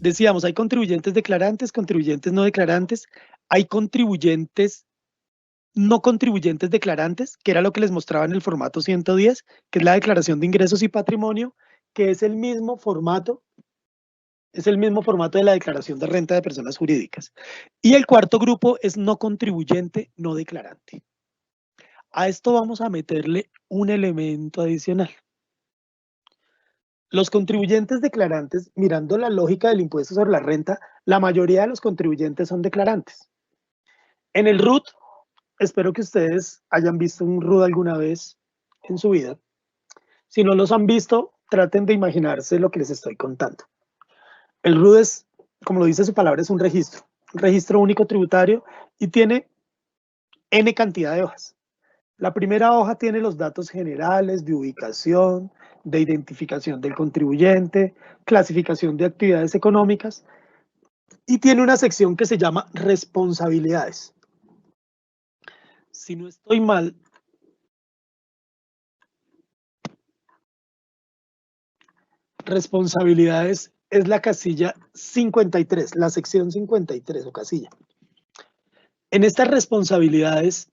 Decíamos, hay contribuyentes declarantes, contribuyentes no declarantes, hay contribuyentes no contribuyentes declarantes, que era lo que les mostraba en el formato 110, que es la declaración de ingresos y patrimonio, que es el mismo formato de la declaración de renta de personas jurídicas. Y el cuarto grupo es no contribuyente no declarante. A esto vamos a meterle un elemento adicional. Los contribuyentes declarantes, mirando la lógica del impuesto sobre la renta, la mayoría de los contribuyentes son declarantes. En el RUT, espero que ustedes hayan visto un RUT alguna vez en su vida. Si no los han visto, traten de imaginarse lo que les estoy contando. El RUT es, como lo dice su palabra, es un registro único tributario y tiene N cantidad de hojas. La primera hoja tiene los datos generales de ubicación, de identificación del contribuyente, clasificación de actividades económicas y tiene una sección que se llama responsabilidades. Si no estoy mal, responsabilidades es la casilla 53, la sección 53 o casilla. En estas responsabilidades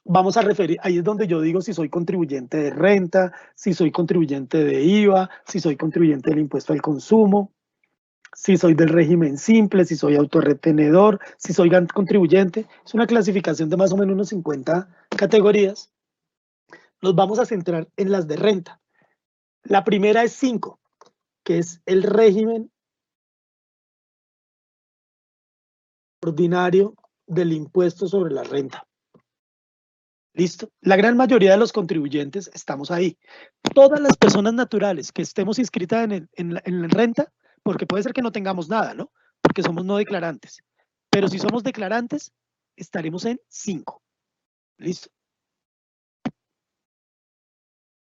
vamos a referir, ahí es donde yo digo si soy contribuyente de renta, si soy contribuyente de IVA, si soy contribuyente del impuesto al consumo, si soy del régimen simple, si soy autorretenedor, si soy gran contribuyente. Es una clasificación de más o menos unos 50 categorías. Nos vamos a centrar en las de renta. La primera es 5, que es el régimen ordinario del impuesto sobre la renta. ¿Listo? La gran mayoría de los contribuyentes estamos ahí. Todas las personas naturales que estemos inscritas en la renta, porque puede ser que no tengamos nada, ¿no? Porque somos no declarantes. Pero si somos declarantes, estaremos en 5. ¿Listo?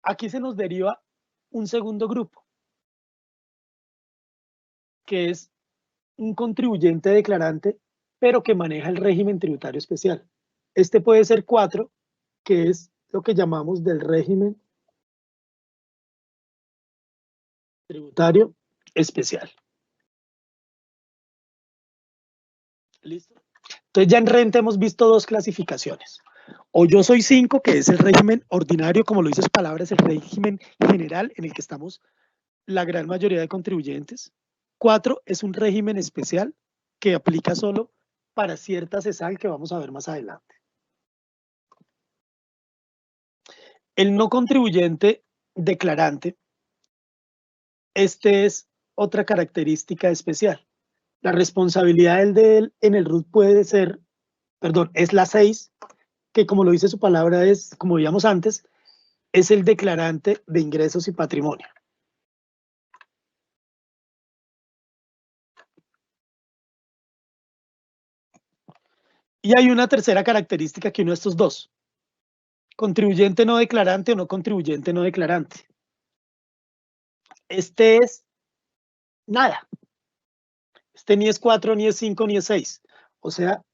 Aquí se nos deriva un segundo grupo, que es un contribuyente declarante, pero que maneja el régimen tributario especial. Este puede ser 4, que es lo que llamamos del régimen tributario especial. ¿Listo? Entonces ya en renta hemos visto 2 clasificaciones. O yo soy 5, que es el régimen ordinario, como lo dice su palabra, es el régimen general en el que estamos la gran mayoría de contribuyentes. 4 es un régimen especial que aplica solo para cierta CESAL que vamos a ver más adelante. El no contribuyente declarante, este es otra característica especial. La responsabilidad de él en el RUT puede ser, perdón, es la 6, que como lo dice su palabra es, como veíamos antes, es el declarante de ingresos y patrimonio. Y hay una tercera característica que uno de estos dos. Contribuyente no declarante o no contribuyente no declarante. Este es nada. Este ni es 4, ni es 5, ni es 6. O sea,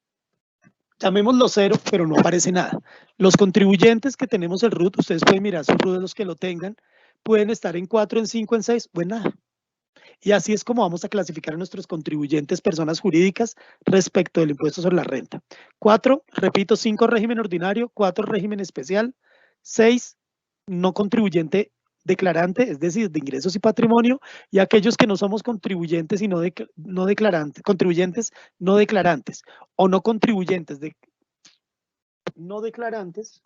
llamémoslo 0, pero no aparece nada. Los contribuyentes que tenemos el RUT, ustedes pueden mirar su RUT de los que lo tengan, pueden estar en 4, en 5, en 6 o en nada. Y así es como vamos a clasificar a nuestros contribuyentes, personas jurídicas, respecto del impuesto sobre la renta. 4, repito, 5 régimen ordinario, 4 régimen especial, 6 no contribuyente declarante, es decir, de ingresos y patrimonio, y aquellos que no somos contribuyentes y no declarantes, contribuyentes no declarantes o no contribuyentes no declarantes,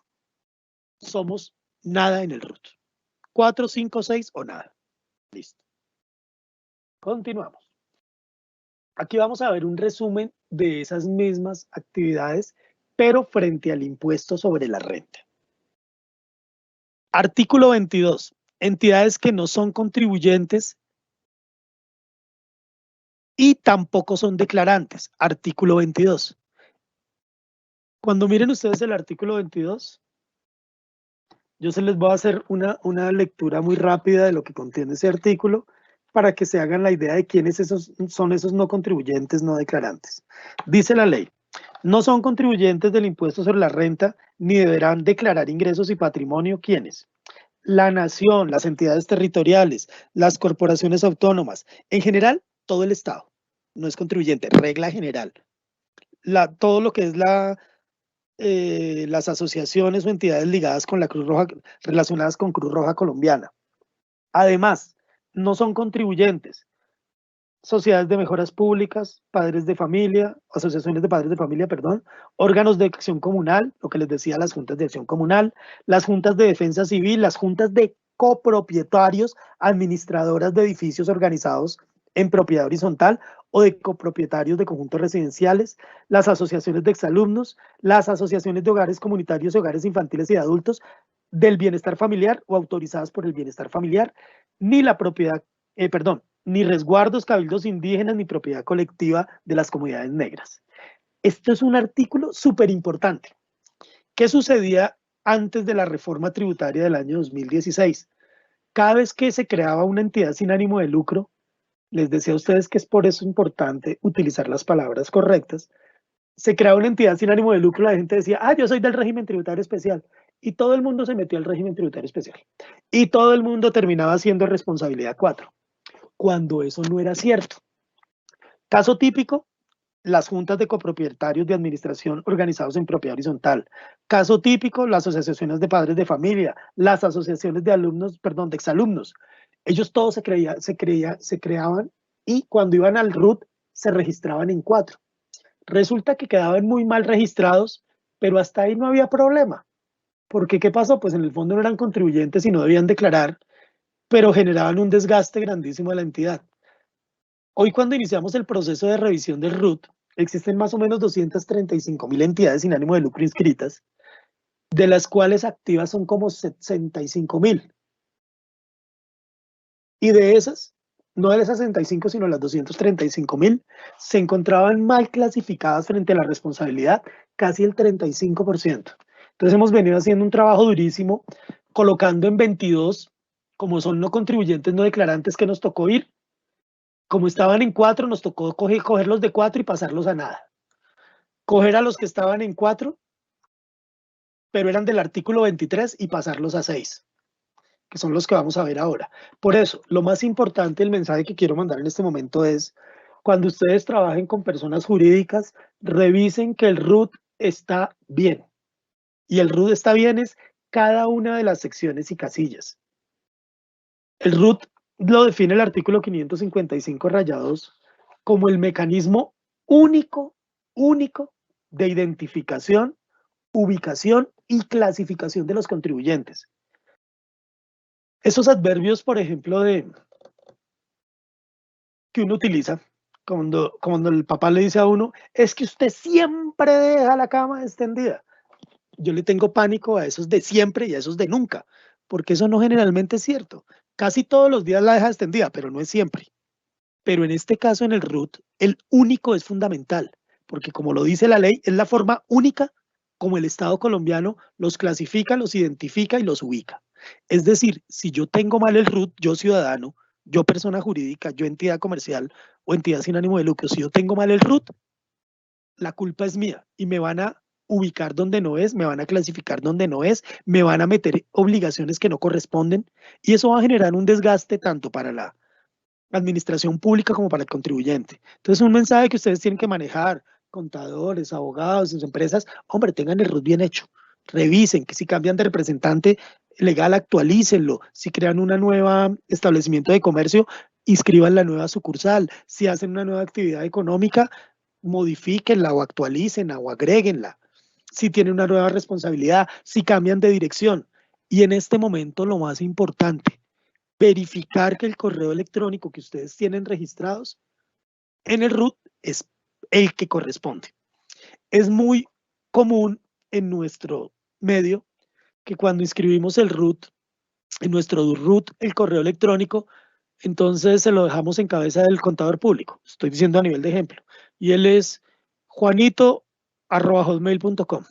somos nada en el RUT. 4, 5, 6 o nada. Listo. Continuamos. Aquí vamos a ver un resumen de esas mismas actividades, pero frente al impuesto sobre la renta. Artículo 22. Entidades que no son contribuyentes y tampoco son declarantes. Artículo 22. Cuando miren ustedes el artículo 22, yo se les voy a hacer una lectura muy rápida de lo que contiene ese artículo para que se hagan la idea de quiénes son esos no contribuyentes no declarantes. Dice la ley, no son contribuyentes del impuesto sobre la renta ni deberán declarar ingresos y patrimonio. ¿Quiénes? La nación, las entidades territoriales, las corporaciones autónomas, en general, todo el Estado. no es contribuyente, regla general. Todo lo que es las asociaciones o entidades ligadas con la Cruz Roja, relacionadas con Cruz Roja Colombiana. Además, no son contribuyentes sociedades de mejoras públicas, padres de familia, asociaciones de padres de familia, perdón, órganos de acción comunal, lo que les decía, las juntas de acción comunal, las juntas de defensa civil, las juntas de copropietarios, administradoras de edificios organizados en propiedad horizontal o de copropietarios de conjuntos residenciales, las asociaciones de exalumnos, las asociaciones de hogares comunitarios y hogares infantiles y de adultos del bienestar familiar o autorizadas por el bienestar familiar, ni la propiedad, ni resguardos, cabildos indígenas, ni propiedad colectiva de las comunidades negras. Esto es un artículo súper importante. ¿Qué sucedía antes de la reforma tributaria del año 2016? Cada vez que se creaba una entidad sin ánimo de lucro, les decía a ustedes que es por eso importante utilizar las palabras correctas, se creaba una entidad sin ánimo de lucro, la gente decía, yo soy del régimen tributario especial, y todo el mundo se metió al régimen tributario especial, y todo el mundo terminaba siendo responsabilidad 4, cuando eso no era cierto. Caso típico, las juntas de copropietarios de administración organizados en propiedad horizontal. Caso típico, las asociaciones de padres de familia, las asociaciones de alumnos, de exalumnos. Ellos todos se creaban y cuando iban al RUT se registraban en 4. Resulta que quedaban muy mal registrados, pero hasta ahí no había problema. Porque ¿qué pasó? Pues en el fondo no eran contribuyentes y no debían declarar, pero generaban un desgaste grandísimo de la entidad. Hoy, cuando iniciamos el proceso de revisión del RUT, existen más o menos 235.000 entidades sin ánimo de lucro inscritas, de las cuales activas son como 65.000. Y de esas, no de las 65, sino las 235.000, se encontraban mal clasificadas frente a la responsabilidad, casi el 35%. Entonces hemos venido haciendo un trabajo durísimo, colocando en 22, como son no contribuyentes, no declarantes, que nos tocó ir. Como estaban en 4, nos tocó cogerlos de 4 y pasarlos a nada. Coger a los que estaban en 4, pero eran del artículo 23, y pasarlos a 6, que son los que vamos a ver ahora. Por eso, lo más importante, el mensaje que quiero mandar en este momento es, cuando ustedes trabajen con personas jurídicas, revisen que el RUT está bien. Y el RUT está bien es cada una de las secciones y casillas. El RUT lo define el artículo 555-2 como el mecanismo único de identificación, ubicación y clasificación de los contribuyentes. Esos adverbios, por ejemplo, que uno utiliza cuando el papá le dice a uno, es que usted siempre deja la cama extendida. Yo le tengo pánico a esos de siempre y a esos de nunca, porque eso no generalmente es cierto. Casi todos los días la deja extendida, pero no es siempre. Pero en este caso, en el RUT, el único es fundamental, porque como lo dice la ley, es la forma única como el Estado colombiano los clasifica, los identifica y los ubica. Es decir, si yo tengo mal el RUT, yo ciudadano, yo persona jurídica, yo entidad comercial o entidad sin ánimo de lucro, si yo tengo mal el RUT, la culpa es mía y me van a ubicar donde no es, me van a clasificar donde no es, me van a meter obligaciones que no corresponden, y eso va a generar un desgaste tanto para la administración pública como para el contribuyente. Entonces, un mensaje que ustedes tienen que manejar, contadores, abogados, sus empresas, hombre, tengan el RUT bien hecho, revisen que si cambian de representante legal, actualícenlo, si crean una nueva establecimiento de comercio, inscriban la nueva sucursal, si hacen una nueva actividad económica, modifíquenla o actualícenla o agréguenla, si tienen una nueva responsabilidad, si cambian de dirección. Y en este momento lo más importante, verificar que el correo electrónico que ustedes tienen registrados en el RUT es el que corresponde. Es muy común en nuestro medio que cuando inscribimos el RUT, en nuestro RUT, el correo electrónico, entonces se lo dejamos en cabeza del contador público. Estoy diciendo a nivel de ejemplo. Y él es juanito@hotmail.com.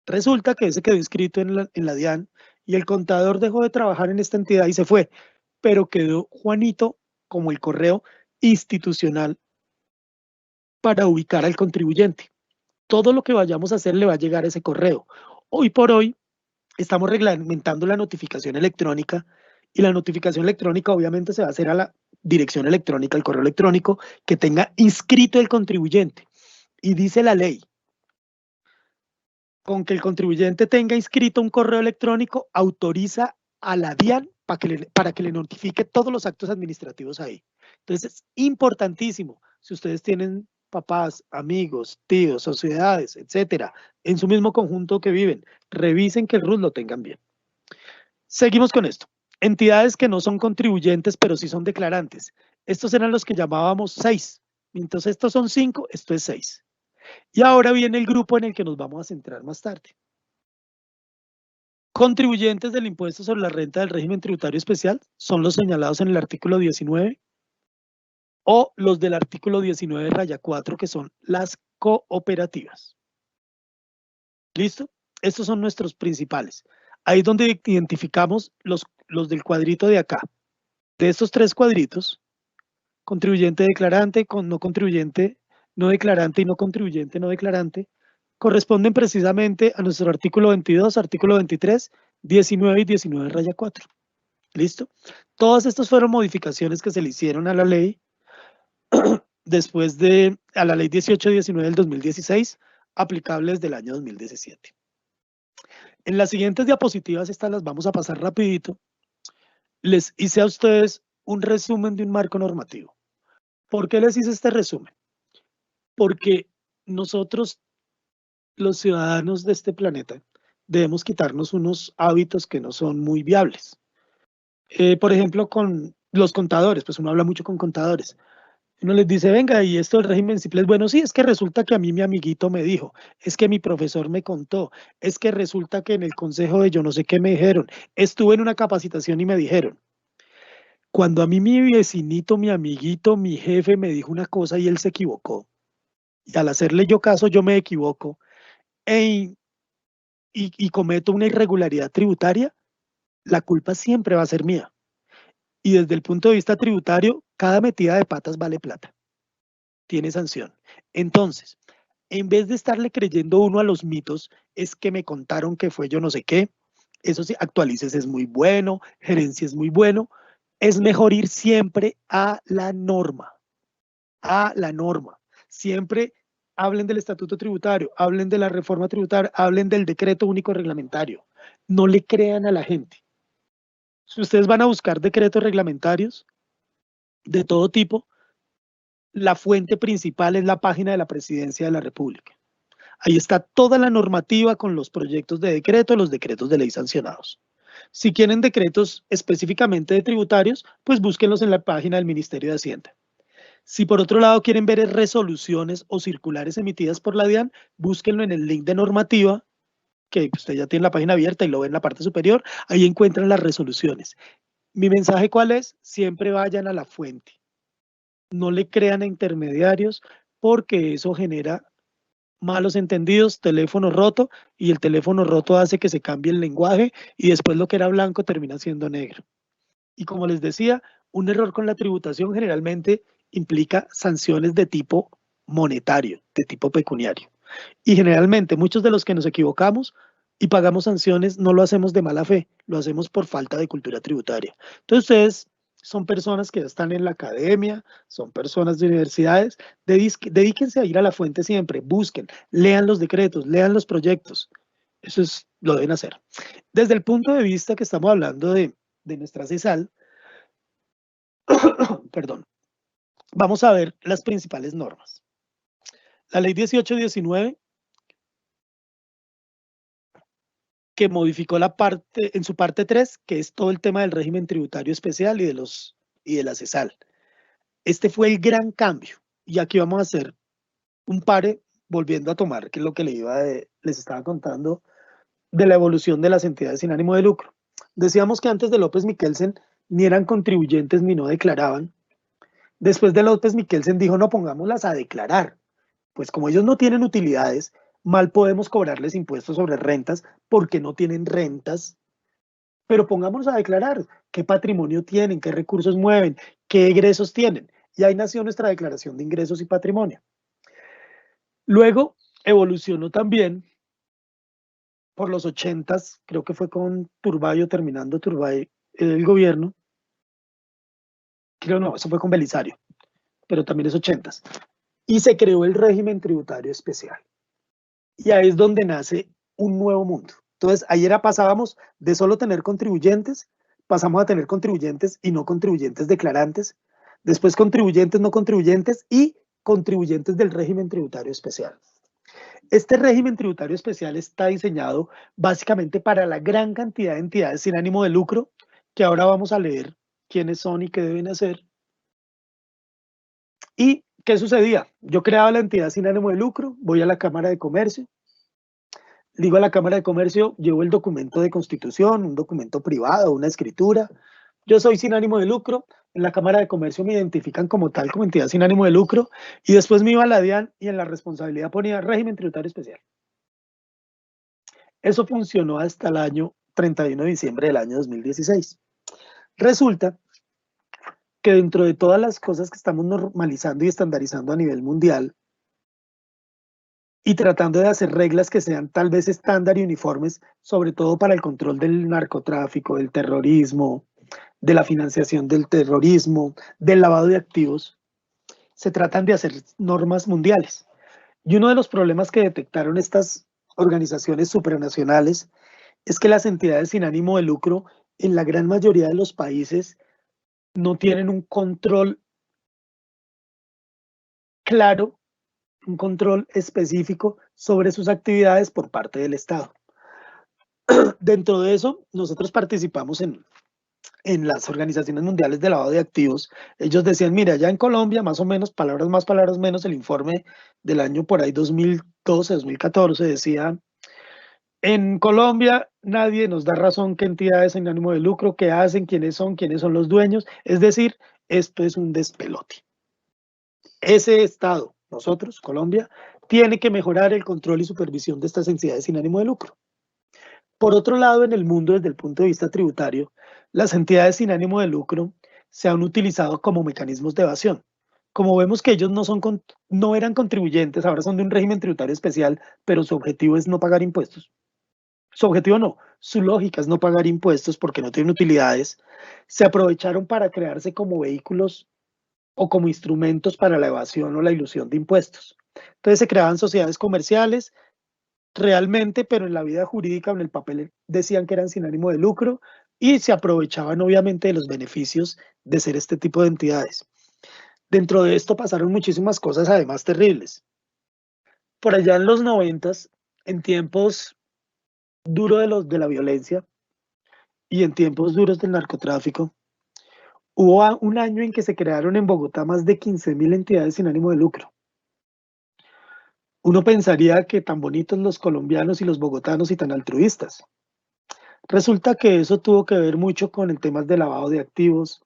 Resulta que ese quedó inscrito en la DIAN y el contador dejó de trabajar en esta entidad y se fue, pero quedó Juanito como el correo institucional para ubicar al contribuyente. Todo lo que vayamos a hacer le va a llegar a ese correo. Hoy por hoy estamos reglamentando la notificación electrónica Y la notificación electrónica obviamente se va a hacer a la dirección electrónica, al correo electrónico que tenga inscrito el contribuyente. Y dice la ley, con que el contribuyente tenga inscrito un correo electrónico, autoriza a la DIAN para que le notifique todos los actos administrativos ahí. Entonces, es importantísimo, si ustedes tienen papás, amigos, tíos, sociedades, etcétera, en su mismo conjunto que viven, revisen que el RUT lo tengan bien. Seguimos con esto. Entidades que no son contribuyentes, pero sí son declarantes. Estos eran los que llamábamos 6. Entonces, estos son 5, esto es 6. Y ahora viene el grupo en el que nos vamos a centrar más tarde. Contribuyentes del impuesto sobre la renta del régimen tributario especial son los señalados en el artículo 19 o los del artículo 19-4, que son las cooperativas. ¿Listo? Estos son nuestros principales. Ahí es donde identificamos los del cuadrito de acá. De estos 3 cuadritos, contribuyente declarante, no contribuyente no declarante y no contribuyente no declarante, corresponden precisamente a nuestro artículo 22, artículo 23, 19 y 19-4. ¿Listo? Todas estas fueron modificaciones que se le hicieron a la ley después a la ley 18-19 del 2016, aplicables del año 2017. En las siguientes diapositivas, estas las vamos a pasar rapidito. Les hice a ustedes un resumen de un marco normativo. ¿Por qué les hice este resumen? Porque nosotros, los ciudadanos de este planeta, debemos quitarnos unos hábitos que no son muy viables. Por ejemplo, con los contadores, pues uno habla mucho con contadores. Uno les dice, venga, y esto del régimen simple es bueno. Sí, es que resulta que a mí mi amiguito me dijo, es que mi profesor me contó, es que resulta que en el consejo de yo no sé qué me dijeron, estuve en una capacitación y me dijeron. Cuando a mí mi vecinito, mi amiguito, mi jefe me dijo una cosa y él se equivocó, y al hacerle yo caso yo me equivoco y cometo una irregularidad tributaria, la culpa siempre va a ser mía. Y desde el punto de vista tributario, cada metida de patas vale plata. Tiene sanción. Entonces, en vez de estarle creyendo uno a los mitos, es que me contaron que fue yo no sé qué, eso sí, actualices es muy bueno, gerencia es muy bueno, es mejor ir siempre a la norma, a la norma. Siempre hablen del estatuto tributario, hablen de la reforma tributaria, hablen del decreto único reglamentario. No le crean a la gente. Si ustedes van a buscar decretos reglamentarios de todo tipo, la fuente principal es la página de la Presidencia de la República. Ahí está toda la normativa con los proyectos de decreto, los decretos de ley sancionados. Si quieren decretos específicamente de tributarios, pues búsquenlos en la página del Ministerio de Hacienda. Si por otro lado quieren ver resoluciones o circulares emitidas por la DIAN, búsquenlo en el link de normativa, que usted ya tiene la página abierta y lo ve en la parte superior, ahí encuentran las resoluciones. Mi mensaje, ¿cuál es? Siempre vayan a la fuente. No le crean a intermediarios porque eso genera malos entendidos, teléfono roto, y el teléfono roto hace que se cambie el lenguaje y después lo que era blanco termina siendo negro. Y como les decía, un error con la tributación generalmente implica sanciones de tipo monetario, de tipo pecuniario. Y generalmente muchos de los que nos equivocamos y pagamos sanciones no lo hacemos de mala fe, lo hacemos por falta de cultura tributaria. Entonces ustedes son personas que están en la academia, son personas de universidades, dedíquense a ir a la fuente siempre, busquen, lean los decretos, lean los proyectos. Eso lo deben hacer. Desde el punto de vista que estamos hablando de nuestra CESAL, perdón, vamos a ver las principales normas. La ley 1819, que modificó en su parte 3, que es todo el tema del régimen tributario especial y de la CESAL. Este fue el gran cambio. Y aquí vamos a hacer un pare, volviendo a tomar, que es lo que les estaba contando, de la evolución de las entidades sin ánimo de lucro. Decíamos que antes de López Miquelsen ni eran contribuyentes ni no declaraban. Después de López Miquelsen dijo, no, pongámoslas a declarar. Pues como ellos no tienen utilidades, mal podemos cobrarles impuestos sobre rentas porque no tienen rentas, pero pongámonos a declarar qué patrimonio tienen, qué recursos mueven, qué egresos tienen. Y ahí nació nuestra declaración de ingresos y patrimonio. Luego evolucionó también por los 80s, creo que fue con Turbayo, terminando Turbay, el gobierno, creo no, eso fue con Belisario, pero también es 80s, y se creó el régimen tributario especial. Y ahí es donde nace un nuevo mundo. Entonces, ayer pasábamos de solo tener contribuyentes, pasamos a tener contribuyentes y no contribuyentes declarantes, después contribuyentes, no contribuyentes y contribuyentes del régimen tributario especial. Este régimen tributario especial está diseñado básicamente para la gran cantidad de entidades sin ánimo de lucro, que ahora vamos a leer quiénes son y qué deben hacer. ¿Y qué sucedía? Yo creaba la entidad sin ánimo de lucro, voy a la Cámara de Comercio, digo a la Cámara de Comercio, llevo el documento de constitución, un documento privado, una escritura. Yo soy sin ánimo de lucro. En la Cámara de Comercio me identifican como tal, como entidad sin ánimo de lucro. Y después me iba a la DIAN y en la responsabilidad ponía régimen tributario especial. Eso funcionó hasta el año 31 de diciembre del año 2016. Resulta que dentro de todas las cosas que estamos normalizando y estandarizando a nivel mundial, y tratando de hacer reglas que sean tal vez estándar y uniformes, sobre todo para el control del narcotráfico, del terrorismo, de la financiación del terrorismo, del lavado de activos, se tratan de hacer normas mundiales. Y uno de los problemas que detectaron estas organizaciones supranacionales es que las entidades sin ánimo de lucro en la gran mayoría de los países no tienen un control claro, un control específico sobre sus actividades por parte del Estado. Dentro de eso, nosotros participamos en las organizaciones mundiales de lavado de activos. Ellos decían, mira, ya en Colombia, más o menos, palabras más, palabras menos, el informe del año por ahí 2012, 2014 decía, en Colombia nadie nos da razón qué entidades sin ánimo de lucro, qué hacen, quiénes son los dueños. Es decir, esto es un despelote. Ese Estado, nosotros, Colombia, tiene que mejorar el control y supervisión de estas entidades sin ánimo de lucro. Por otro lado, en el mundo, desde el punto de vista tributario, las entidades sin ánimo de lucro se han utilizado como mecanismos de evasión. Como vemos que ellos no eran contribuyentes, ahora son de un régimen tributario especial, pero su objetivo es no pagar impuestos. Su objetivo no, su lógica es no pagar impuestos porque no tienen utilidades. Se aprovecharon para crearse como vehículos o como instrumentos para la evasión o la ilusión de impuestos. Entonces se creaban sociedades comerciales realmente, pero en la vida jurídica, en el papel, decían que eran sin ánimo de lucro y se aprovechaban obviamente de los beneficios de ser este tipo de entidades. Dentro de esto pasaron muchísimas cosas además terribles. Por allá en los 90s, en tiempos duros de la violencia y en tiempos duros del narcotráfico, hubo un año en que se crearon en Bogotá más de 15.000 entidades sin ánimo de lucro. Uno pensaría que tan bonitos los colombianos y los bogotanos y tan altruistas. Resulta que eso tuvo que ver mucho con el tema de lavado de activos.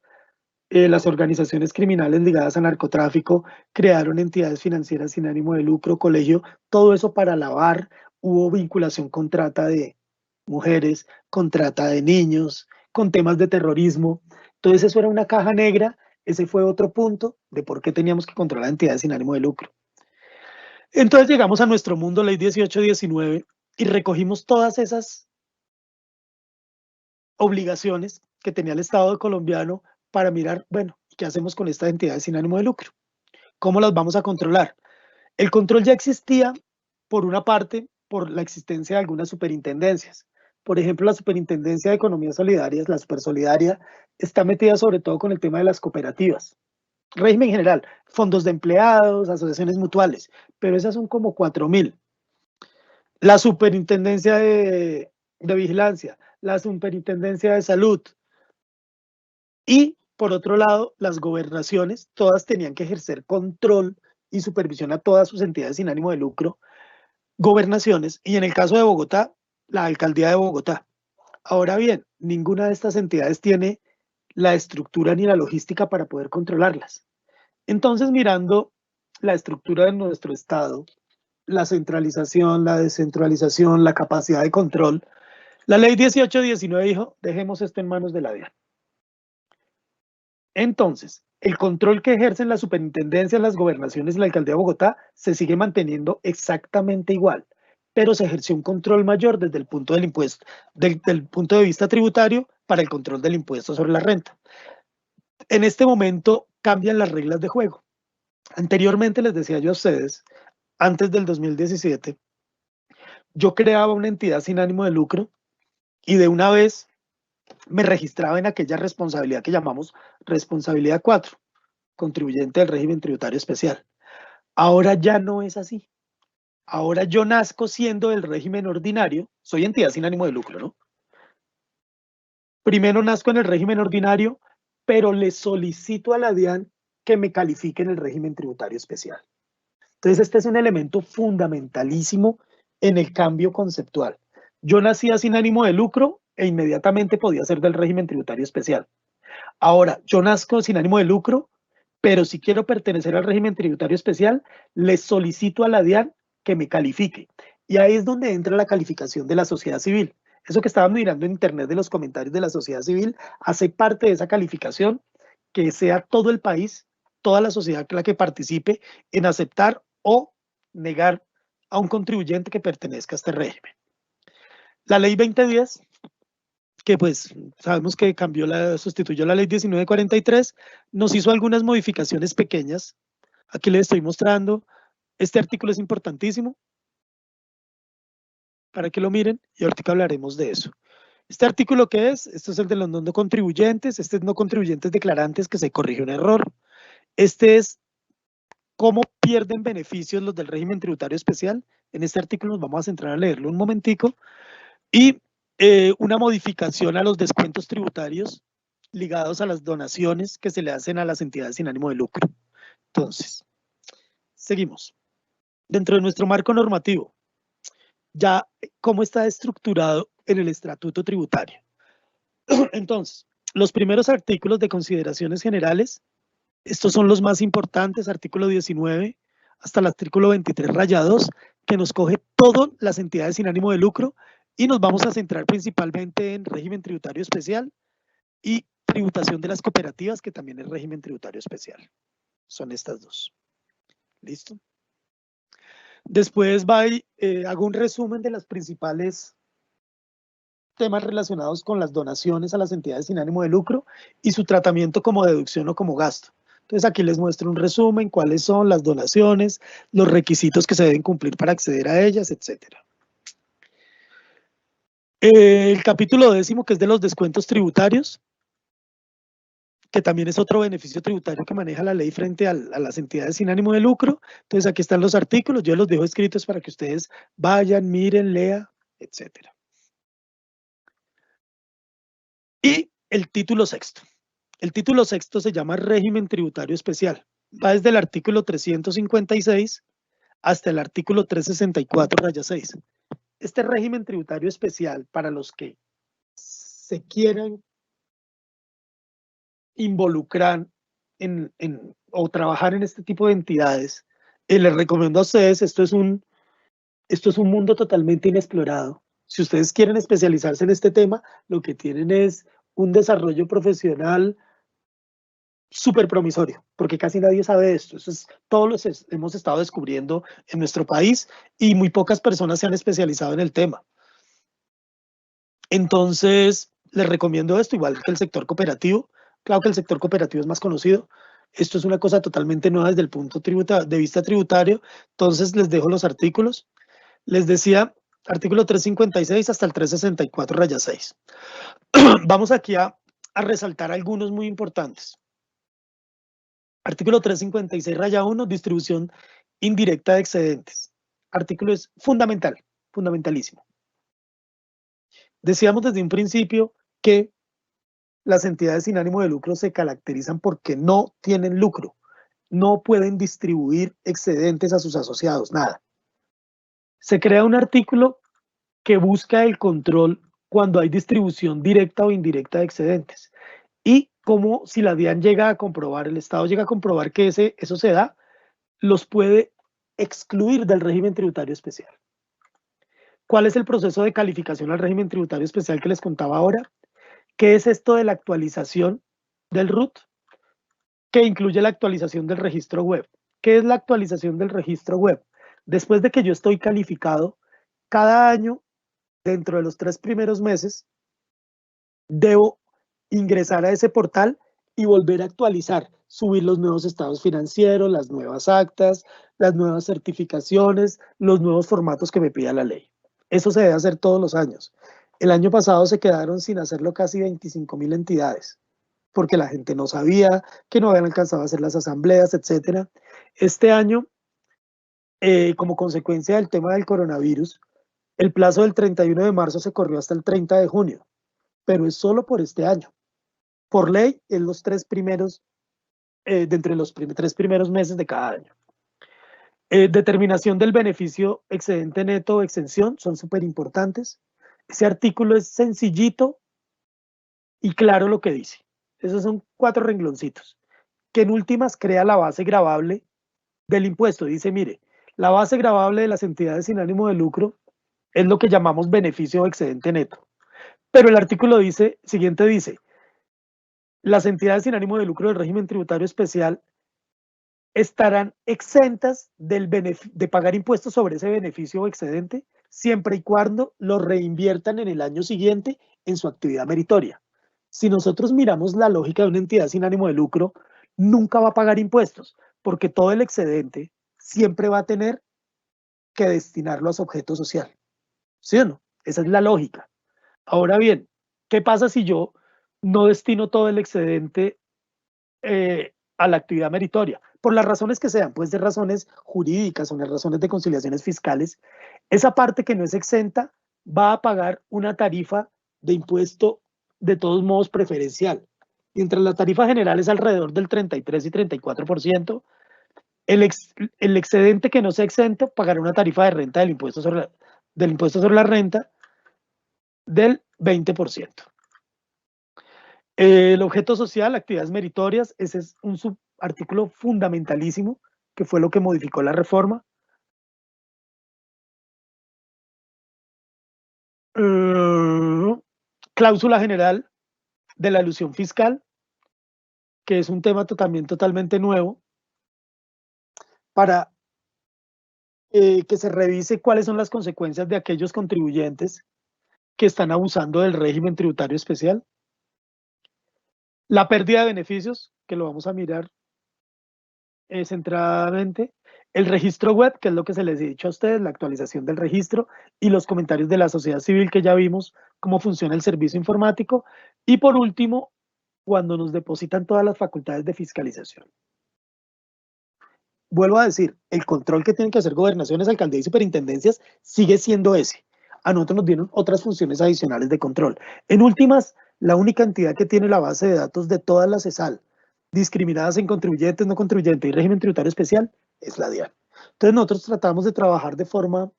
Las organizaciones criminales ligadas a narcotráfico crearon entidades financieras sin ánimo de lucro, colegio, todo eso para lavar. Hubo vinculación con trata de mujeres, con trata de niños, con temas de terrorismo. Entonces eso era una caja negra. Ese fue otro punto de por qué teníamos que controlar entidades sin ánimo de lucro. Entonces llegamos a nuestro mundo, ley 1819, y recogimos todas esas obligaciones que tenía el Estado colombiano para mirar, bueno, ¿qué hacemos con estas entidades sin ánimo de lucro? ¿Cómo las vamos a controlar? El control ya existía, por una parte, por la existencia de algunas superintendencias. Por ejemplo, la Superintendencia de Economía Solidaria, la Supersolidaria, está metida sobre todo con el tema de las cooperativas. Régimen general, fondos de empleados, asociaciones mutuales, pero esas son como 4.000. La Superintendencia de Vigilancia, la Superintendencia de Salud, y por otro lado, las gobernaciones, todas tenían que ejercer control y supervisión a todas sus entidades sin ánimo de lucro, gobernaciones, y en el caso de Bogotá, la alcaldía de Bogotá. Ahora bien, ninguna de estas entidades tiene la estructura ni la logística para poder controlarlas. Entonces, mirando la estructura de nuestro Estado, la centralización, la descentralización, la capacidad de control, la ley 1819 dijo, dejemos esto en manos de la DIAN. Entonces, el control que ejercen las superintendencias, las gobernaciones y la alcaldía de Bogotá se sigue manteniendo exactamente igual, pero se ejerció un control mayor desde el punto del impuesto, del punto de vista tributario para el control del impuesto sobre la renta. En este momento cambian las reglas de juego. Anteriormente les decía yo a ustedes, antes del 2017, yo creaba una entidad sin ánimo de lucro y de una vez me registraba en aquella responsabilidad que llamamos responsabilidad 4, contribuyente del régimen tributario especial. Ahora ya no es así. Ahora yo nazco siendo del régimen ordinario, soy entidad sin ánimo de lucro, ¿no? Primero nazco en el régimen ordinario, pero le solicito a la DIAN que me califique en el régimen tributario especial. Entonces, este es un elemento fundamentalísimo en el cambio conceptual. Yo nacía sin ánimo de lucro e inmediatamente podía ser del régimen tributario especial. Ahora, yo nazco sin ánimo de lucro, pero si quiero pertenecer al régimen tributario especial, le solicito a la DIAN que me califique. Y ahí es donde entra la calificación de la sociedad civil. Eso que estaban mirando en internet de los comentarios de la sociedad civil hace parte de esa calificación, que sea todo el país, toda la sociedad la que participe en aceptar o negar a un contribuyente que pertenezca a este régimen. La ley 2010, que pues sabemos que sustituyó la ley 1943, nos hizo algunas modificaciones pequeñas. Aquí les estoy mostrando. Este artículo es importantísimo para que lo miren y ahorita hablaremos de eso. Este artículo, ¿qué es? Esto es el de los no contribuyentes. Este es no contribuyentes declarantes, que se corrige un error. Este es cómo pierden beneficios los del régimen tributario especial. En este artículo nos vamos a centrar a leerlo un momentico. Y una modificación a los descuentos tributarios ligados a las donaciones que se le hacen a las entidades sin ánimo de lucro. Entonces, seguimos. Dentro de nuestro marco normativo, ya cómo está estructurado en el estatuto tributario. Entonces, los primeros artículos de consideraciones generales, estos son los más importantes, artículo 19 hasta el artículo 23 que nos coge todas las entidades sin ánimo de lucro y nos vamos a centrar principalmente en régimen tributario especial y tributación de las cooperativas, que también es régimen tributario especial. Son estas dos. ¿Listo? Después hago un resumen de los principales temas relacionados con las donaciones a las entidades sin ánimo de lucro y su tratamiento como deducción o como gasto. Entonces aquí les muestro un resumen, cuáles son las donaciones, los requisitos que se deben cumplir para acceder a ellas, etc. El capítulo 10, que es de los descuentos tributarios, que también es otro beneficio tributario que maneja la ley frente a las entidades sin ánimo de lucro. Entonces aquí están los artículos, yo los dejo escritos para que ustedes vayan, miren, lean, etc. Y el título sexto. El título sexto se llama régimen tributario especial. Va desde el artículo 356 hasta el artículo 364-6. Este régimen tributario especial, para los que se quieran involucrar o trabajar en este tipo de entidades, les recomiendo a ustedes, esto es un mundo totalmente inexplorado. Si ustedes quieren especializarse en este tema, lo que tienen es un desarrollo profesional súper promisorio, porque casi nadie sabe esto. Eso es, todos los hemos estado descubriendo en nuestro país y muy pocas personas se han especializado en el tema. Entonces, les recomiendo esto, igual que el sector cooperativo. Claro que el sector cooperativo es más conocido. Esto es una cosa totalmente nueva desde el punto de vista tributario. Entonces, les dejo los artículos. Les decía, artículo 356 hasta el 364-6. Vamos aquí a resaltar algunos muy importantes. Artículo 356-1, distribución indirecta de excedentes. Artículo es fundamental, fundamentalísimo. Decíamos desde un principio que las entidades sin ánimo de lucro se caracterizan porque no tienen lucro, no pueden distribuir excedentes a sus asociados, nada. Se crea un artículo que busca el control cuando hay distribución directa o indirecta de excedentes. Y como si la DIAN llega a comprobar, el Estado llega a comprobar que eso se da, los puede excluir del régimen tributario especial. ¿Cuál es el proceso de calificación al régimen tributario especial que les contaba ahora? ¿Qué es esto de la actualización del RUT? Que incluye la actualización del registro web. ¿Qué es la actualización del registro web? Después de que yo estoy calificado, cada año, dentro de los 3 primeros meses, debo ingresar a ese portal y volver a actualizar, subir los nuevos estados financieros, las nuevas actas, las nuevas certificaciones, los nuevos formatos que me pida la ley. Eso se debe hacer todos los años. El año pasado se quedaron sin hacerlo casi 25.000 entidades, porque la gente no sabía, que no habían alcanzado a hacer las asambleas, etc. Este año, como consecuencia del tema del coronavirus, el plazo del 31 de marzo se corrió hasta el 30 de junio, pero es solo por este año. Por ley, es los 3 primeros, de entre los 3 primeros meses de cada año. Determinación del beneficio excedente neto o exención son súper importantes. Ese artículo es sencillito y claro lo que dice. Esos son 4 rengloncitos. Que en últimas crea la base gravable del impuesto. Dice, mire, la base gravable de las entidades sin ánimo de lucro es lo que llamamos beneficio o excedente neto. Pero el artículo siguiente dice, las entidades sin ánimo de lucro del régimen tributario especial estarán exentas de pagar impuestos sobre ese beneficio o excedente siempre y cuando lo reinviertan en el año siguiente en su actividad meritoria. Si nosotros miramos la lógica de una entidad sin ánimo de lucro, nunca va a pagar impuestos, porque todo el excedente siempre va a tener que destinarlo a su objeto social. ¿Sí o no? Esa es la lógica. Ahora bien, ¿qué pasa si yo no destino todo el excedente a la actividad meritoria? Por las razones que sean, pueden ser razones jurídicas o las razones de conciliaciones fiscales, esa parte que no es exenta va a pagar una tarifa de impuesto de todos modos preferencial. Mientras la tarifa general es alrededor del 33 y 34%, el excedente que no sea exento pagará una tarifa de renta del impuesto sobre la renta del 20%. El objeto social, actividades meritorias, ese es un subartículo fundamentalísimo, que fue lo que modificó la reforma. Cláusula general de la elusión fiscal, que es un tema también totalmente nuevo, para que se revise cuáles son las consecuencias de aquellos contribuyentes que están abusando del régimen tributario especial. La pérdida de beneficios, que lo vamos a mirar centradamente. El registro web, que es lo que se les he dicho a ustedes, la actualización del registro y los comentarios de la sociedad civil, que ya vimos cómo funciona el servicio informático. Y por último, cuando nos depositan todas las facultades de fiscalización. Vuelvo a decir, el control que tienen que hacer gobernaciones, alcaldías y superintendencias sigue siendo ese. A nosotros nos dieron otras funciones adicionales de control. En últimas, la única entidad que tiene la base de datos de todas las CESAL, discriminadas en contribuyentes, no contribuyentes y régimen tributario especial, es la DIAN. Entonces nosotros tratamos de trabajar de forma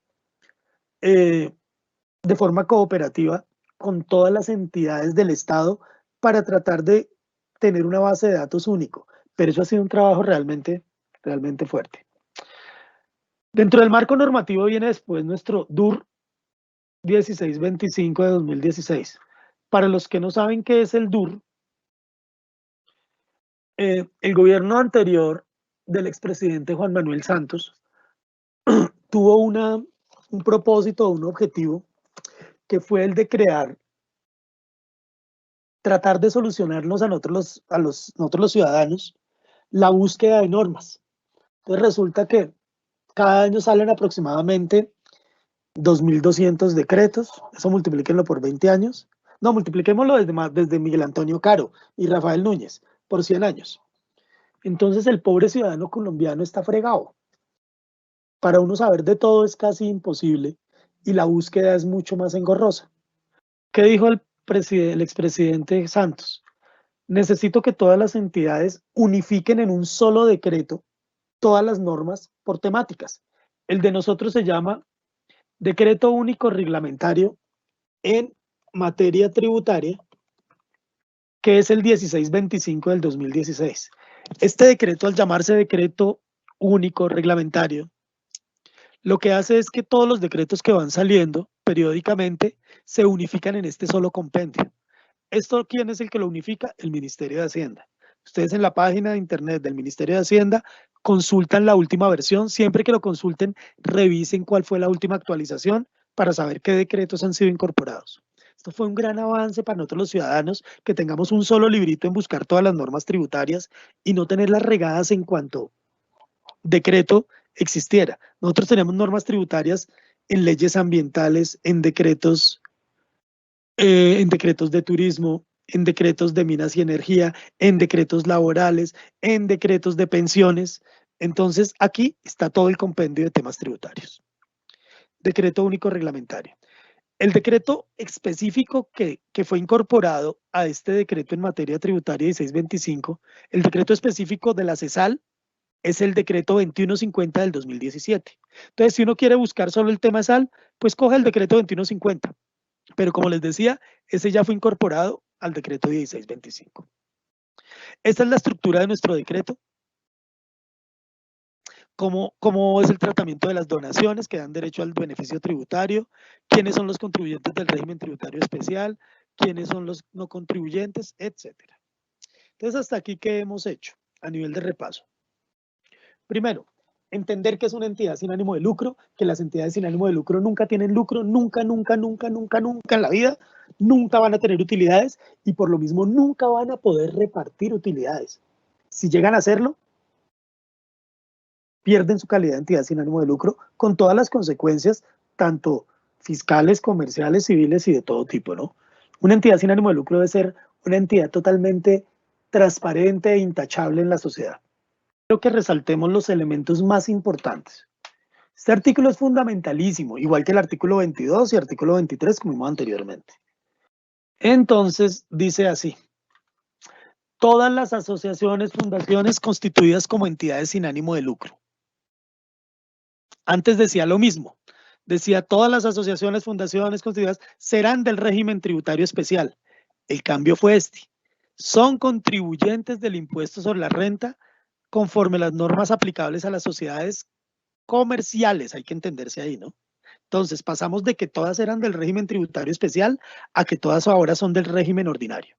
cooperativa con todas las entidades del Estado para tratar de tener una base de datos único. Pero eso ha sido un trabajo realmente fuerte. Dentro del marco normativo viene después nuestro DUR 1625 de 2016. Para los que no saben qué es el DUR, el gobierno anterior del expresidente Juan Manuel Santos tuvo un propósito, un objetivo, que fue el de tratar de solucionarnos a nosotros los ciudadanos la búsqueda de normas. Entonces resulta que cada año salen aproximadamente 2.200 decretos, eso multiplíquenlo por 20 años. No, multipliquémoslo desde Miguel Antonio Caro y Rafael Núñez, por 100 años. Entonces el pobre ciudadano colombiano está fregado. Para uno saber de todo es casi imposible y la búsqueda es mucho más engorrosa. ¿Qué dijo el expresidente Santos? Necesito que todas las entidades unifiquen en un solo decreto todas las normas por temáticas. El de nosotros se llama Decreto Único Reglamentario en Materia Tributaria, que es el 1625 del 2016. Este decreto, al llamarse Decreto Único Reglamentario, lo que hace es que todos los decretos que van saliendo periódicamente se unifican en este solo compendio. ¿Esto quién es el que lo unifica? El Ministerio de Hacienda. Ustedes en la página de internet del Ministerio de Hacienda consultan la última versión. Siempre que lo consulten, revisen cuál fue la última actualización, para saber qué decretos han sido incorporados. Esto fue un gran avance para nosotros los ciudadanos, que tengamos un solo librito en buscar todas las normas tributarias y no tenerlas regadas en cuanto decreto existiera. Nosotros tenemos normas tributarias en leyes ambientales, en decretos de turismo, en decretos de minas y energía, en decretos laborales, en decretos de pensiones. Entonces, aquí está todo el compendio de temas tributarios. Decreto único reglamentario. El decreto específico que fue incorporado a este decreto en materia tributaria 1625, el decreto específico de la CESAL, es el decreto 2150 del 2017. Entonces, si uno quiere buscar solo el tema SAL, pues coge el decreto 2150. Pero como les decía, ese ya fue incorporado al decreto 1625. Esta es la estructura de nuestro decreto. Cómo es el tratamiento de las donaciones que dan derecho al beneficio tributario, quiénes son los contribuyentes del régimen tributario especial, quiénes son los no contribuyentes, etcétera. Entonces, hasta aquí, ¿qué hemos hecho a nivel de repaso? Primero, entender que es una entidad sin ánimo de lucro, que las entidades sin ánimo de lucro nunca tienen lucro, nunca en la vida, nunca van a tener utilidades y por lo mismo nunca van a poder repartir utilidades. Si llegan a hacerlo, pierden su calidad de entidad sin ánimo de lucro, con todas las consecuencias, tanto fiscales, comerciales, civiles y de todo tipo, ¿no? Una entidad sin ánimo de lucro debe ser una entidad totalmente transparente e intachable en la sociedad. Quiero que resaltemos los elementos más importantes. Este artículo es fundamentalísimo, igual que el artículo 22 y artículo 23, como vimos anteriormente. Entonces, dice así: todas las asociaciones, fundaciones constituidas como entidades sin ánimo de lucro. Antes decía lo mismo, decía todas las asociaciones, fundaciones constituidas serán del régimen tributario especial. El cambio fue este: son contribuyentes del impuesto sobre la renta conforme las normas aplicables a las sociedades comerciales, hay que entenderse ahí, ¿no? Entonces pasamos de que todas eran del régimen tributario especial a que todas ahora son del régimen ordinario.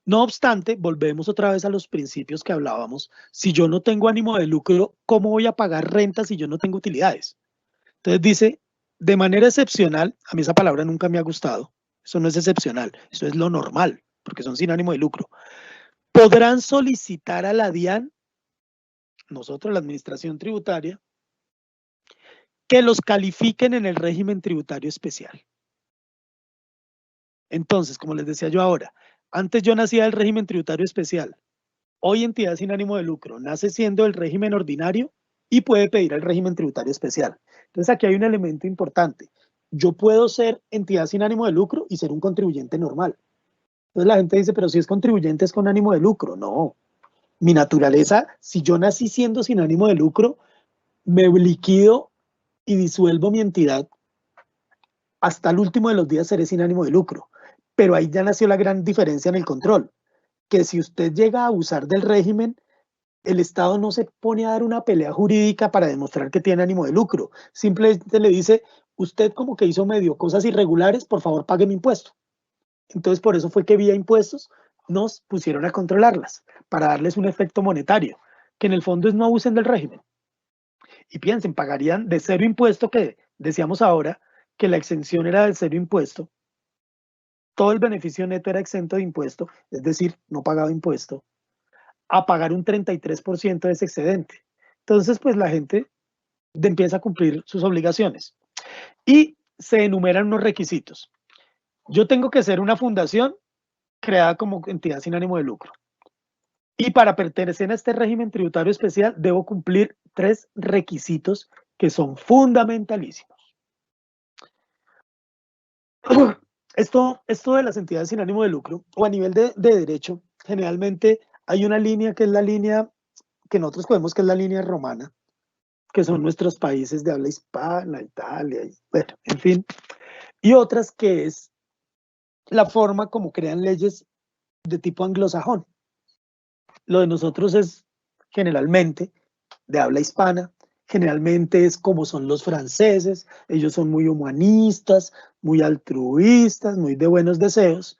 No obstante, volvemos otra vez a los principios que hablábamos. Si yo no tengo ánimo de lucro, ¿cómo voy a pagar renta si yo no tengo utilidades? Entonces dice, de manera excepcional, a mí esa palabra nunca me ha gustado, eso no es excepcional, eso es lo normal, porque son sin ánimo de lucro. Podrán solicitar a la DIAN, nosotros la Administración Tributaria, que los califiquen en el régimen tributario especial. Entonces, como les decía yo ahora, antes yo nacía del régimen tributario especial, hoy entidad sin ánimo de lucro nace siendo el régimen ordinario y puede pedir el régimen tributario especial. Entonces aquí hay un elemento importante. Yo puedo ser entidad sin ánimo de lucro y ser un contribuyente normal. Entonces la gente dice, pero si es contribuyente es con ánimo de lucro. No, mi naturaleza, si yo nací siendo sin ánimo de lucro, me liquido y disuelvo mi entidad. Hasta el último de los días seré sin ánimo de lucro. Pero ahí ya nació la gran diferencia en el control, que si usted llega a abusar del régimen, el Estado no se pone a dar una pelea jurídica para demostrar que tiene ánimo de lucro. Simplemente le dice, usted como que hizo medio cosas irregulares, por favor pague mi impuesto. Entonces por eso fue que vía impuestos nos pusieron a controlarlas, para darles un efecto monetario, que en el fondo es no abusen del régimen. Y piensen, pagarían de cero impuesto, que decíamos ahora que la exención era del cero impuesto, todo el beneficio neto era exento de impuesto, es decir, no pagaba impuesto, a pagar un 33% de ese excedente. Entonces, pues la gente empieza a cumplir sus obligaciones. Y se enumeran unos requisitos. Yo tengo que ser una fundación creada como entidad sin ánimo de lucro. Y para pertenecer a este régimen tributario especial, debo cumplir 3 requisitos que son fundamentalísimos. Esto de las entidades sin ánimo de lucro, o a nivel de derecho, generalmente hay una línea que es la línea que nosotros podemos, que es la línea romana, que son nuestros países de habla hispana, Italia, y, bueno, en fin, y otras que es la forma como crean leyes de tipo anglosajón. Lo de nosotros es generalmente de habla hispana, generalmente es como son los franceses, ellos son muy humanistas, muy altruistas, muy de buenos deseos.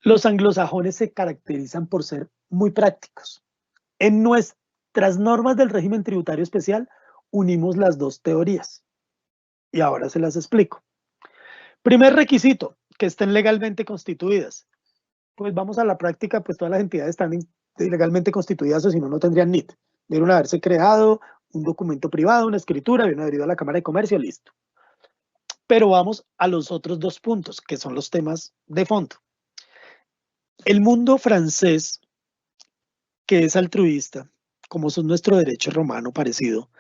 Los anglosajones se caracterizan por ser muy prácticos. En nuestras normas del régimen tributario especial unimos las dos teorías. Y ahora se las explico. Primer requisito, que estén legalmente constituidas. Pues vamos a la práctica, pues todas las entidades están legalmente constituidas, o si no, no tendrían NIT. Debieron haberse creado un documento privado, una escritura, debieron haber ido a la Cámara de Comercio, listo. Pero vamos a los otros dos puntos, que son los temas de fondo. El mundo francés, que es altruista, como es nuestro derecho romano parecido,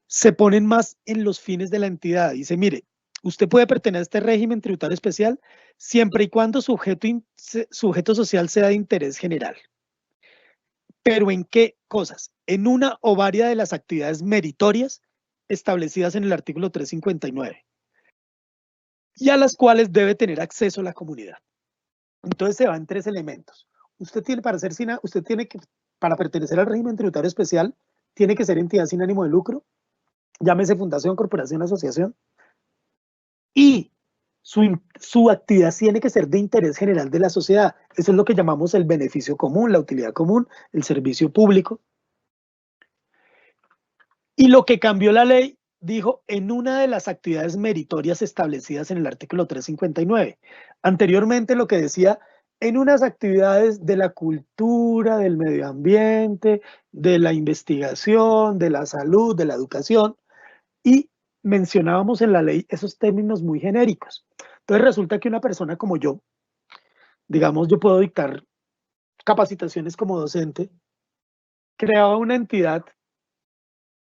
se ponen más en los fines de la entidad. Dice, mire, usted puede pertenecer a este régimen tributario especial siempre y cuando su sujeto social sea de interés general. ¿Pero en qué cosas? En una o varias de las actividades meritorias establecidas en el artículo 359 y a las cuales debe tener acceso la comunidad. Entonces se van tres elementos. Usted tiene, para pertenecer al régimen tributario especial, tiene que ser entidad sin ánimo de lucro, llámese fundación, corporación, asociación, y su actividad tiene que ser de interés general de la sociedad. Eso es lo que llamamos el beneficio común, la utilidad común, el servicio público. Y lo que cambió la ley, dijo, en una de las actividades meritorias establecidas en el artículo 359. Anteriormente lo que decía, en unas actividades de la cultura, del medio ambiente, de la investigación, de la salud, de la educación, y mencionábamos en la ley esos términos muy genéricos. Entonces resulta que una persona como yo, digamos, yo puedo dictar capacitaciones como docente, creaba una entidad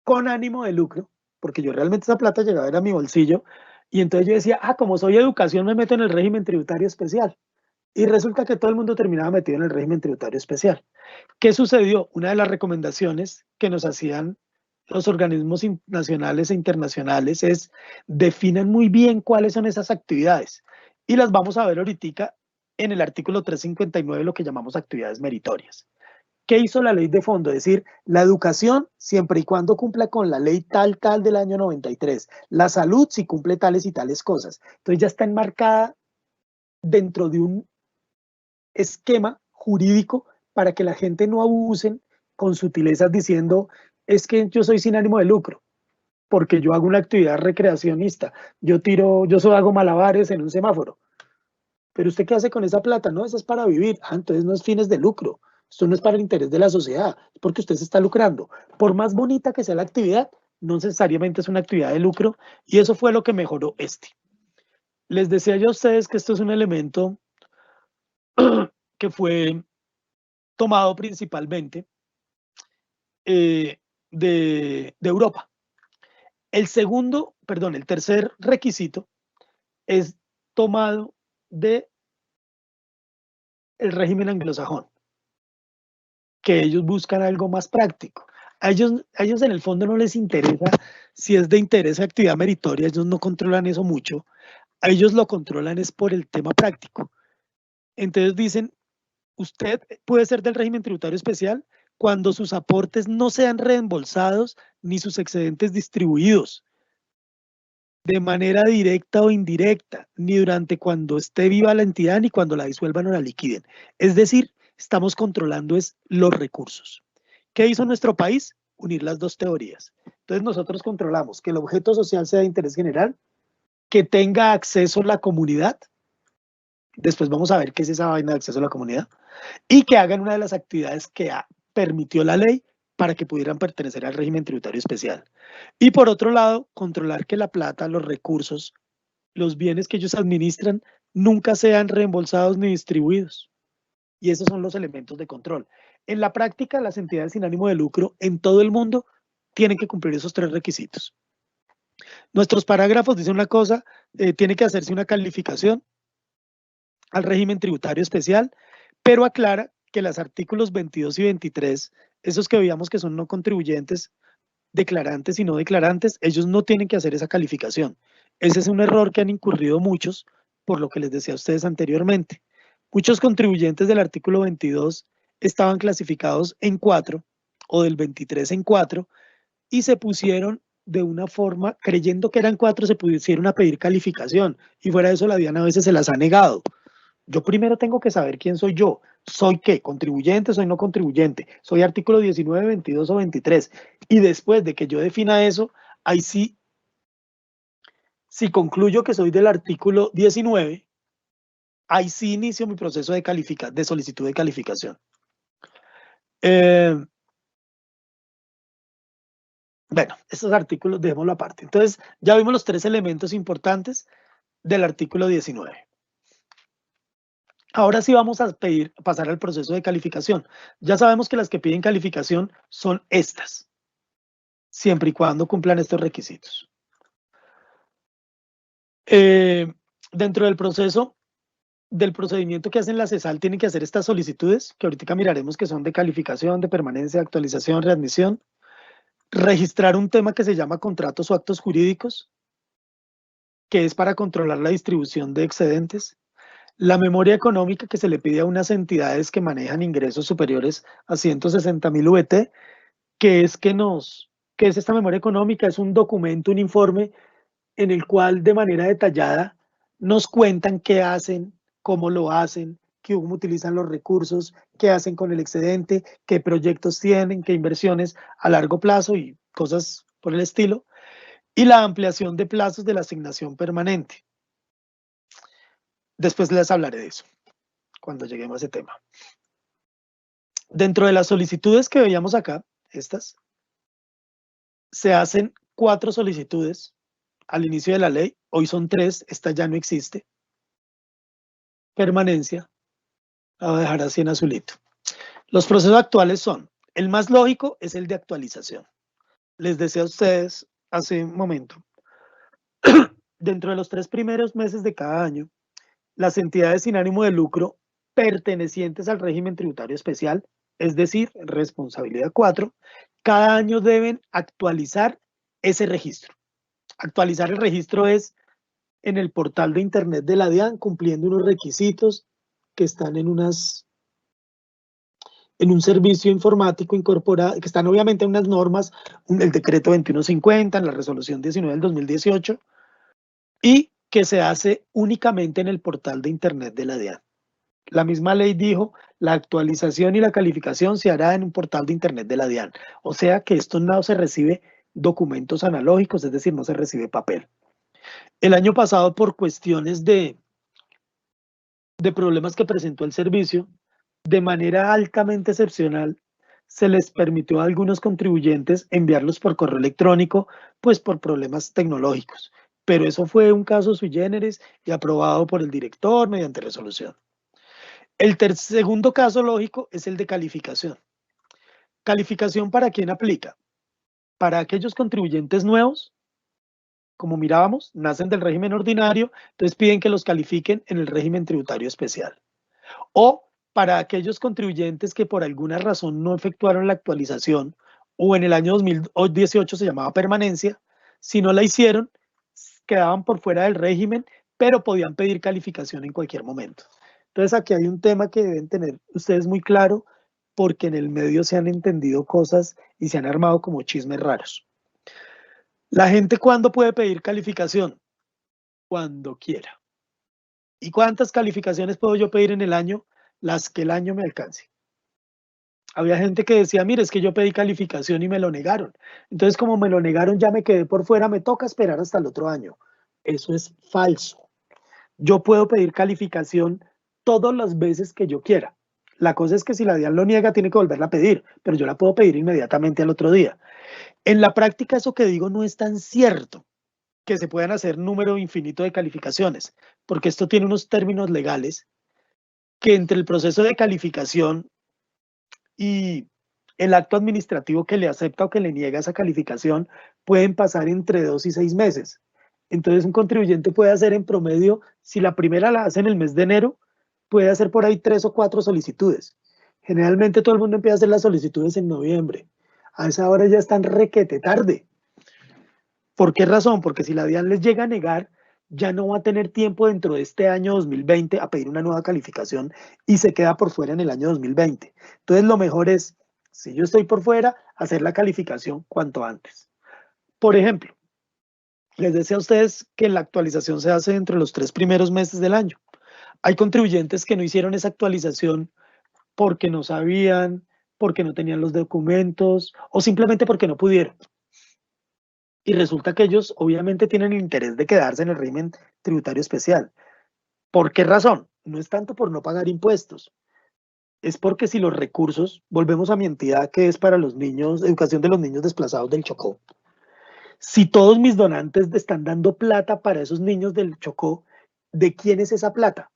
con ánimo de lucro, porque yo realmente esa plata llegaba a mi bolsillo, y entonces yo decía, como soy educación me meto en el régimen tributario especial. Y resulta que todo el mundo terminaba metido en el régimen tributario especial. ¿Qué sucedió? Una de las recomendaciones que nos hacían los organismos nacionales e internacionales es definan muy bien cuáles son esas actividades. Y las vamos a ver ahorita en el artículo 359, lo que llamamos actividades meritorias. ¿Qué hizo la ley de fondo? Es decir, la educación, siempre y cuando cumpla con la ley tal del año 93. La salud, si cumple tales y tales cosas. Entonces ya está enmarcada dentro de un esquema jurídico para que la gente no abusen con sutilezas diciendo, es que yo soy sin ánimo de lucro, porque yo hago una actividad recreacionista. Yo hago malabares en un semáforo. Pero ¿usted qué hace con esa plata? No, eso es para vivir. Entonces no es fines de lucro. Esto no es para el interés de la sociedad, es porque usted se está lucrando. Por más bonita que sea la actividad, no necesariamente es una actividad de lucro, y eso fue lo que mejoró este. Les decía yo a ustedes que esto es un elemento que fue tomado principalmente de Europa. El tercer requisito es tomado del régimen anglosajón, que ellos buscan algo más práctico. A ellos en el fondo no les interesa si es de interés actividad meritoria, ellos no controlan eso mucho, a ellos lo controlan es por el tema práctico. Entonces dicen, usted puede ser del régimen tributario especial cuando sus aportes no sean reembolsados ni sus excedentes distribuidos de manera directa o indirecta, ni durante cuando esté viva la entidad, ni cuando la disuelvan o la liquiden. Es decir, estamos controlando los recursos. ¿Qué hizo nuestro país? Unir las dos teorías. Entonces nosotros controlamos que el objeto social sea de interés general, que tenga acceso a la comunidad, después vamos a ver qué es esa vaina de acceso a la comunidad, y que hagan una de las actividades que permitió la ley para que pudieran pertenecer al régimen tributario especial. Y por otro lado, controlar que la plata, los recursos, los bienes que ellos administran nunca sean reembolsados ni distribuidos. Y esos son los elementos de control. En la práctica, las entidades sin ánimo de lucro en todo el mundo tienen que cumplir esos tres requisitos. Nuestros parágrafos dicen una cosa, tiene que hacerse una calificación al régimen tributario especial, pero aclara que los artículos 22 y 23, esos que veíamos que son no contribuyentes, declarantes y no declarantes, ellos no tienen que hacer esa calificación. Ese es un error que han incurrido muchos, por lo que les decía a ustedes anteriormente. Muchos contribuyentes del artículo 22 estaban clasificados en 4 o del 23 en 4 y se pusieron de una forma, creyendo que eran 4, se pusieron a pedir calificación y fuera de eso la DIAN a veces se las ha negado. Yo primero tengo que saber quién soy yo. ¿Soy qué? ¿Contribuyente? ¿Soy no contribuyente? ¿Soy artículo 19, 22 o 23? Y después de que yo defina eso, ahí sí Si concluyo que soy del artículo 19, ahí sí inicio mi proceso de solicitud de calificación. Bueno, estos artículos dejémoslo aparte. Entonces, ya vimos los 3 elementos importantes del artículo 19. Ahora sí vamos a pasar al proceso de calificación. Ya sabemos que las que piden calificación son estas, siempre y cuando cumplan estos requisitos. Dentro del procedimiento que hacen la CESAL, tienen que hacer estas solicitudes, que ahorita miraremos que son de calificación, de permanencia, de actualización, readmisión. Registrar un tema que se llama contratos o actos jurídicos, que es para controlar la distribución de excedentes. La memoria económica que se le pide a unas entidades que manejan ingresos superiores a 160.000 VT, que es esta memoria económica, es un documento, un informe en el cual de manera detallada nos cuentan qué hacen, cómo lo hacen, cómo utilizan los recursos, qué hacen con el excedente, qué proyectos tienen, qué inversiones a largo plazo y cosas por el estilo. Y la ampliación de plazos de la asignación permanente. Después les hablaré de eso, cuando lleguemos a ese tema. Dentro de las solicitudes que veíamos acá, estas, se hacen 4 solicitudes al inicio de la ley. Hoy son 3, esta ya no existe. Permanencia, la voy a dejar así en azulito. Los procesos actuales son, el más lógico es el de actualización. Les decía a ustedes hace un momento, dentro de los 3 primeros meses de cada año, las entidades sin ánimo de lucro pertenecientes al régimen tributario especial, es decir, responsabilidad 4, cada año deben actualizar ese registro. Actualizar el registro es en el portal de internet de la DIAN, cumpliendo unos requisitos que están en un servicio informático incorporado, que están obviamente en unas normas, el decreto 2150, en la resolución 19 del 2018, y que se hace únicamente en el portal de internet de la DIAN. La misma ley dijo, la actualización y la calificación se hará en un portal de internet de la DIAN. O sea que esto no se recibe documentos analógicos, es decir, no se recibe papel. El año pasado, por cuestiones de problemas que presentó el servicio, de manera altamente excepcional, se les permitió a algunos contribuyentes enviarlos por correo electrónico, pues por problemas tecnológicos. Pero eso fue un caso sui generis y aprobado por el director mediante resolución. El segundo caso lógico es el de calificación. ¿Calificación para quién aplica? Para aquellos contribuyentes nuevos, como mirábamos, nacen del régimen ordinario, entonces piden que los califiquen en el régimen tributario especial. O para aquellos contribuyentes que por alguna razón no efectuaron la actualización o en el año 2018 se llamaba permanencia, si no la hicieron, quedaban por fuera del régimen, pero podían pedir calificación en cualquier momento. Entonces aquí hay un tema que deben tener ustedes muy claro, porque en el medio se han entendido cosas y se han armado como chismes raros. La gente, ¿cuándo puede pedir calificación? Cuando quiera. ¿Y cuántas calificaciones puedo yo pedir en el año? Las que el año me alcance. Había gente que decía, mire, es que yo pedí calificación y me lo negaron. Entonces, como me lo negaron, ya me quedé por fuera, me toca esperar hasta el otro año. Eso es falso. Yo puedo pedir calificación todas las veces que yo quiera. La cosa es que si la DIAN lo niega, tiene que volverla a pedir, pero yo la puedo pedir inmediatamente al otro día. En la práctica, eso que digo no es tan cierto, que se puedan hacer número infinito de calificaciones, porque esto tiene unos términos legales que entre el proceso de calificación y el acto administrativo que le acepta o que le niega esa calificación pueden pasar entre 2 y 6 meses. Entonces un contribuyente puede hacer en promedio, si la primera la hace en el mes de enero, puede hacer por ahí 3 o 4 solicitudes. Generalmente todo el mundo empieza a hacer las solicitudes en noviembre. A esa hora ya están requete tarde. ¿Por qué razón? Porque si la DIAN les llega a negar, ya no va a tener tiempo dentro de este año 2020 a pedir una nueva calificación y se queda por fuera en el año 2020. Entonces lo mejor es, si yo estoy por fuera, hacer la calificación cuanto antes. Por ejemplo, les decía a ustedes que la actualización se hace entre los 3 primeros meses del año. Hay contribuyentes que no hicieron esa actualización porque no sabían, porque no tenían los documentos o simplemente porque no pudieron. Y resulta que ellos obviamente tienen el interés de quedarse en el régimen tributario especial. ¿Por qué razón? No es tanto por no pagar impuestos, es porque si los recursos, volvemos a mi entidad que es para los niños, educación de los niños desplazados del Chocó, si todos mis donantes están dando plata para esos niños del Chocó, ¿de quién es esa plata?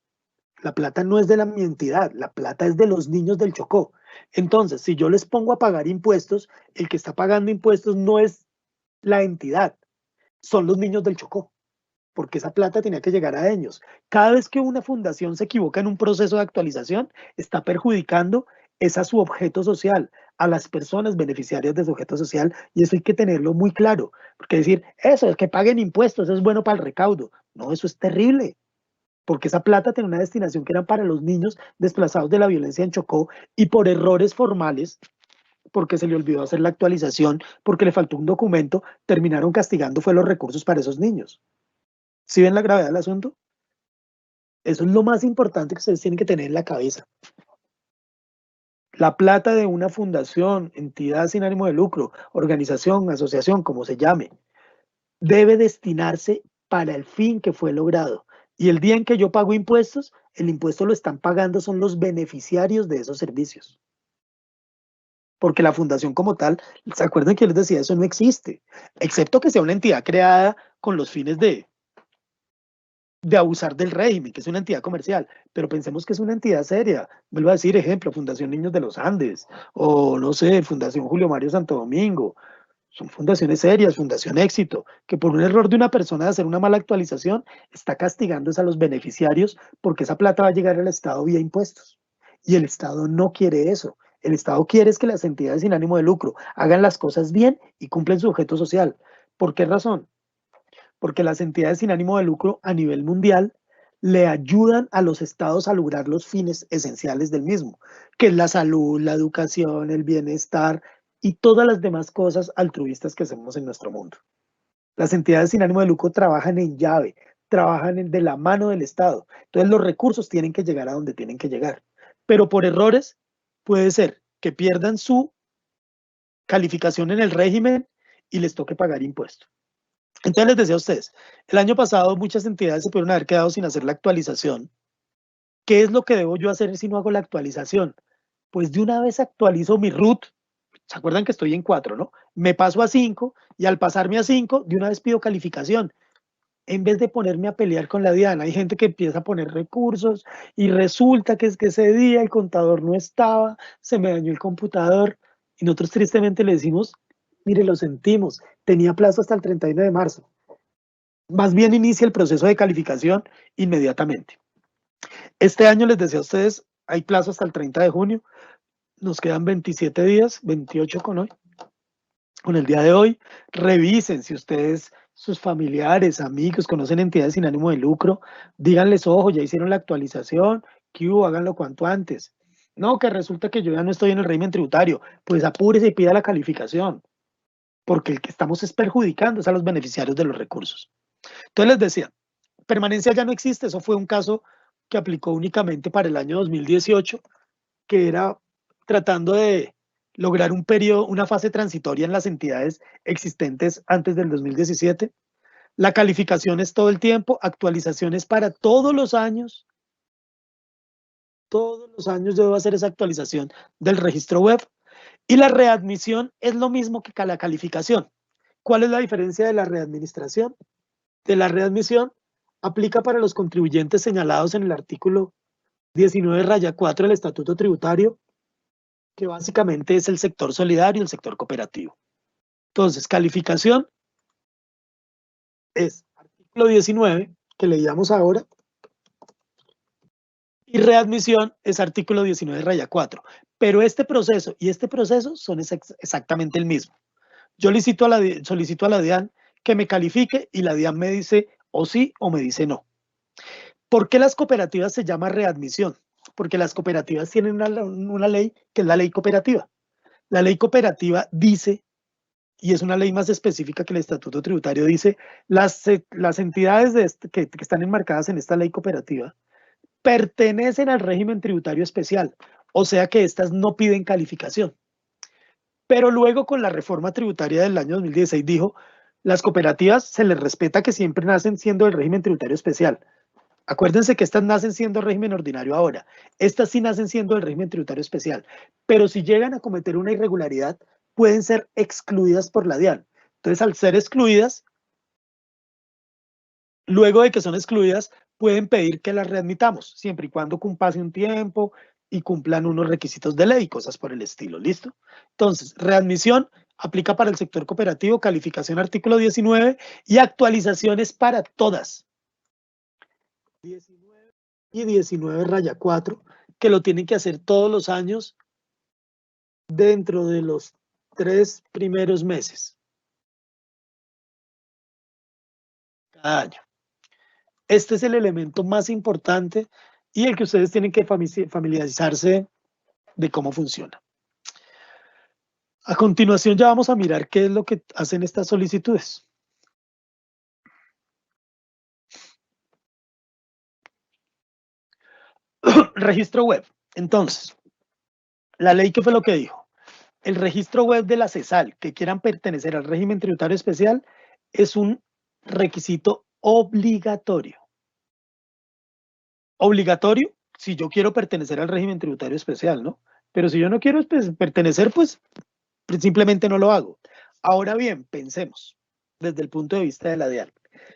La plata no es de mi entidad, la plata es de los niños del Chocó. Entonces, si yo les pongo a pagar impuestos, el que está pagando impuestos no es la entidad, son los niños del Chocó, porque esa plata tenía que llegar a ellos. Cada vez que una fundación se equivoca en un proceso de actualización, está perjudicando a su objeto social, a las personas beneficiarias de su objeto social, y eso hay que tenerlo muy claro, porque decir, eso es que paguen impuestos, eso es bueno para el recaudo. No, eso es terrible, porque esa plata tenía una destinación que era para los niños desplazados de la violencia en Chocó, y por errores formales, porque se le olvidó hacer la actualización, porque le faltó un documento, terminaron castigando fue los recursos para esos niños. ¿Sí ven la gravedad del asunto? Eso es lo más importante que ustedes tienen que tener en la cabeza. La plata de una fundación, entidad sin ánimo de lucro, organización, asociación, como se llame, debe destinarse para el fin que fue logrado. Y el día en que yo pago impuestos, el impuesto lo están pagando son los beneficiarios de esos servicios. Porque la fundación como tal, ¿se acuerdan que yo les decía? Eso no existe, excepto que sea una entidad creada con los fines de abusar del régimen, que es una entidad comercial, pero pensemos que es una entidad seria. Vuelvo a decir, ejemplo, Fundación Niños de los Andes, o no sé, Fundación Julio Mario Santo Domingo. Son fundaciones serias, Fundación Éxito, que por un error de una persona de hacer una mala actualización, está castigando a los beneficiarios porque esa plata va a llegar al Estado vía impuestos. Y el Estado no quiere eso. El Estado quiere es que las entidades sin ánimo de lucro hagan las cosas bien y cumplen su objeto social. ¿Por qué razón? Porque las entidades sin ánimo de lucro a nivel mundial le ayudan a los estados a lograr los fines esenciales del mismo, que es la salud, la educación, el bienestar y todas las demás cosas altruistas que hacemos en nuestro mundo. Las entidades sin ánimo de lucro trabajan en llave, trabajan de la mano del Estado. Entonces los recursos tienen que llegar a donde tienen que llegar. Pero por errores puede ser que pierdan su calificación en el régimen y les toque pagar impuestos. Entonces les decía a ustedes, el año pasado muchas entidades se pudieron haber quedado sin hacer la actualización. ¿Qué es lo que debo yo hacer si no hago la actualización? Pues de una vez actualizo mi root. ¿Se acuerdan que estoy en 4, no? Me paso a 5 y al pasarme a 5, de una vez pido calificación. En vez de ponerme a pelear con la DIAN, hay gente que empieza a poner recursos y resulta que es que ese día el contador no estaba, se me dañó el computador y nosotros tristemente le decimos, mire, lo sentimos, tenía plazo hasta el 31 de marzo. Más bien inicia el proceso de calificación inmediatamente. Este año les decía a ustedes, hay plazo hasta el 30 de junio, nos quedan 27 días, 28 con hoy, con el día de hoy. Revisen si ustedes, sus familiares, amigos, conocen entidades sin ánimo de lucro, díganles, ojo, ya hicieron la actualización, que hubo, háganlo cuanto antes. No, que resulta que yo ya no estoy en el régimen tributario, pues apúrese y pida la calificación, porque el que estamos es perjudicando es a los beneficiarios de los recursos. Entonces les decía, permanencia ya no existe, eso fue un caso que aplicó únicamente para el año 2018, que era tratando de lograr un periodo, una fase transitoria en las entidades existentes antes del 2017. La calificación es todo el tiempo, actualizaciones para todos los años debo hacer esa actualización del registro web. Y la readmisión es lo mismo que la calificación. ¿Cuál es la diferencia de la readministración? De la readmisión aplica para los contribuyentes señalados en el artículo 19-4 del Estatuto Tributario, que básicamente es el sector solidario y el sector cooperativo. Entonces, calificación es artículo 19, que leíamos ahora, y readmisión es artículo 19-4. Pero este proceso y este proceso son exactamente el mismo. Yo solicito a la DIAN que me califique y la DIAN me dice o sí o me dice no. ¿Por qué las cooperativas se llama readmisión? Porque las cooperativas tienen una ley que es la ley cooperativa. La ley cooperativa dice, y es una ley más específica que el Estatuto Tributario, dice, las entidades que están enmarcadas en esta ley cooperativa pertenecen al régimen tributario especial, o sea que estas no piden calificación. Pero luego con la reforma tributaria del año 2016 dijo, Las cooperativas se les respeta que siempre nacen siendo del régimen tributario especial. Acuérdense que estas nacen siendo régimen ordinario ahora. Estas sí nacen siendo del régimen tributario especial. Pero si llegan a cometer una irregularidad, pueden ser excluidas por la DIAN. Entonces, al ser excluidas, luego de que son excluidas, pueden pedir que las readmitamos, siempre y cuando pase un tiempo y cumplan unos requisitos de ley, cosas por el estilo, ¿listo? Entonces, readmisión aplica para el sector cooperativo, calificación artículo 19 y actualizaciones para todas. 19 y 19-4, que lo tienen que hacer todos los años dentro de los 3 primeros meses. Cada año. Este es el elemento más importante y el que ustedes tienen que familiarizarse de cómo funciona. A continuación ya vamos a mirar qué es lo que hacen estas solicitudes. Registro web. Entonces, la ley, ¿qué fue lo que dijo? El registro web de la CESAL que quieran pertenecer al régimen tributario especial es un requisito obligatorio. Obligatorio si yo quiero pertenecer al régimen tributario especial, ¿no? Pero si yo no quiero pertenecer, pues simplemente no lo hago. Ahora bien, pensemos desde el punto de vista de la DIAN.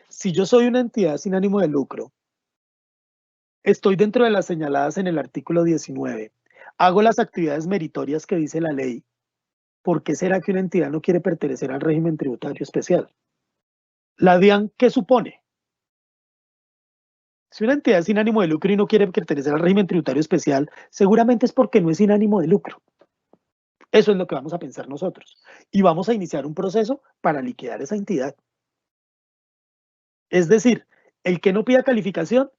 Si yo soy una entidad sin ánimo de lucro, estoy dentro de las señaladas en el artículo 19, hago las actividades meritorias que dice la ley, ¿por qué será que una entidad no quiere pertenecer al régimen tributario especial? La DIAN, ¿qué supone? Si una entidad es sin ánimo de lucro y no quiere pertenecer al régimen tributario especial, seguramente es porque no es sin ánimo de lucro. Eso es lo que vamos a pensar nosotros. Y vamos a iniciar un proceso para liquidar esa entidad. Es decir, el que no pida calificación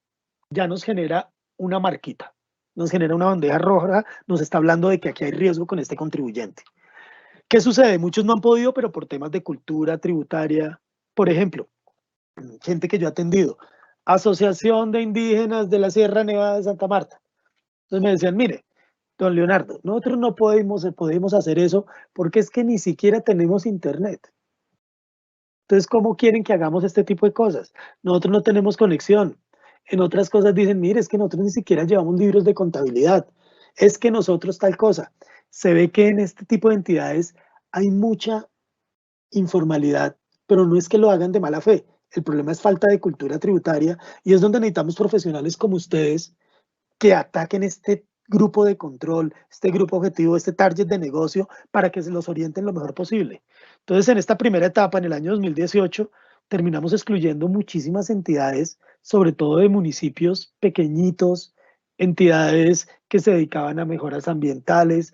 ya nos genera una marquita, nos genera una bandeja roja, nos está hablando de que aquí hay riesgo con este contribuyente. ¿Qué sucede? Muchos no han podido, pero por temas de cultura tributaria, por ejemplo, gente que yo he atendido, Asociación de Indígenas de la Sierra Nevada de Santa Marta. Entonces me decían, mire, don Leonardo, nosotros no podemos hacer eso porque es que ni siquiera tenemos internet. Entonces, ¿cómo quieren que hagamos este tipo de cosas? Nosotros no tenemos conexión. En otras cosas dicen, mire, es que nosotros ni siquiera llevamos libros de contabilidad. Es que nosotros tal cosa. Se ve que en este tipo de entidades hay mucha informalidad, pero no es que lo hagan de mala fe. El problema es falta de cultura tributaria y es donde necesitamos profesionales como ustedes que ataquen este grupo de control, este grupo objetivo, este target de negocio para que se los orienten lo mejor posible. Entonces, en esta primera etapa, en el año 2018, terminamos excluyendo muchísimas entidades, sobre todo de municipios pequeñitos, entidades que se dedicaban a mejoras ambientales,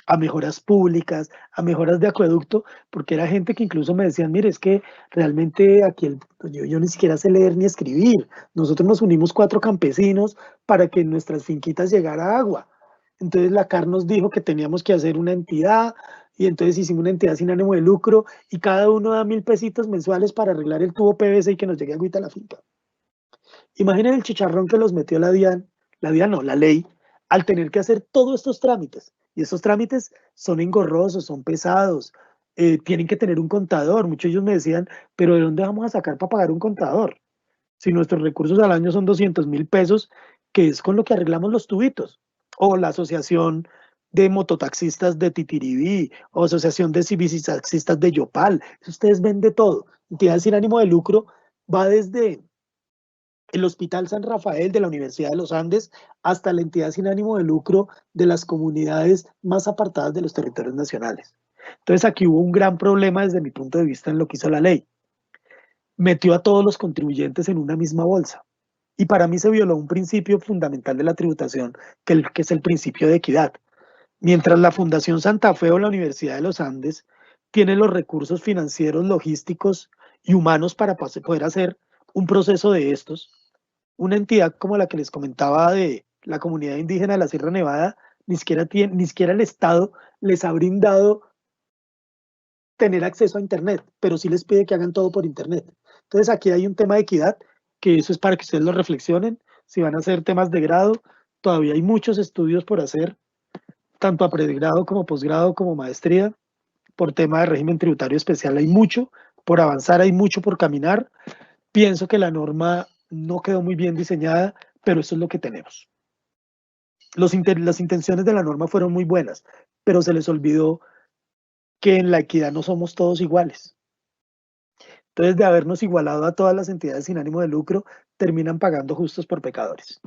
a mejoras públicas, a mejoras de acueducto, porque era gente que incluso me decían, mire, es que realmente aquí yo ni siquiera sé leer ni escribir. Nosotros nos unimos 4 campesinos para que en nuestras finquitas llegara agua. Entonces la CAR nos dijo que teníamos que hacer una entidad y entonces hicimos una entidad sin ánimo de lucro y cada uno da 1.000 pesitos mensuales para arreglar el tubo PVC y que nos llegue agüita a la finca. Imaginen el chicharrón que los metió la DIAN no, la ley, al tener que hacer todos estos trámites. Y estos trámites son engorrosos, son pesados, tienen que tener un contador. Muchos de ellos me decían, pero ¿de dónde vamos a sacar para pagar un contador? Si nuestros recursos al año son 200.000 pesos, que es con lo que arreglamos los tubitos. O la asociación de mototaxistas de Titiribí, o asociación de bicitaxistas de Yopal. Ustedes ven de todo. Entidad sin ánimo de lucro va desde el Hospital San Rafael de la Universidad de los Andes hasta la entidad sin ánimo de lucro de las comunidades más apartadas de los territorios nacionales. Entonces aquí hubo un gran problema desde mi punto de vista en lo que hizo la ley. Metió a todos los contribuyentes en una misma bolsa. Y para mí se violó un principio fundamental de la tributación, que es el principio de equidad. Mientras la Fundación Santa Fe o la Universidad de los Andes tiene los recursos financieros, logísticos y humanos para poder hacer un proceso de estos, una entidad como la que les comentaba de la comunidad indígena de la Sierra Nevada, ni siquiera el Estado les ha brindado tener acceso a Internet, pero sí les pide que hagan todo por Internet. Entonces aquí hay un tema de equidad, que eso es para que ustedes lo reflexionen. Si van a hacer temas de grado, todavía hay muchos estudios por hacer, tanto a pregrado como posgrado como maestría, por tema de régimen tributario especial hay mucho por avanzar, hay mucho por caminar. Pienso que la norma no quedó muy bien diseñada, pero eso es lo que tenemos. Las intenciones de la norma fueron muy buenas, pero se les olvidó que en la equidad no somos todos iguales. Entonces, de habernos igualado a todas las entidades sin ánimo de lucro, terminan pagando justos por pecadores.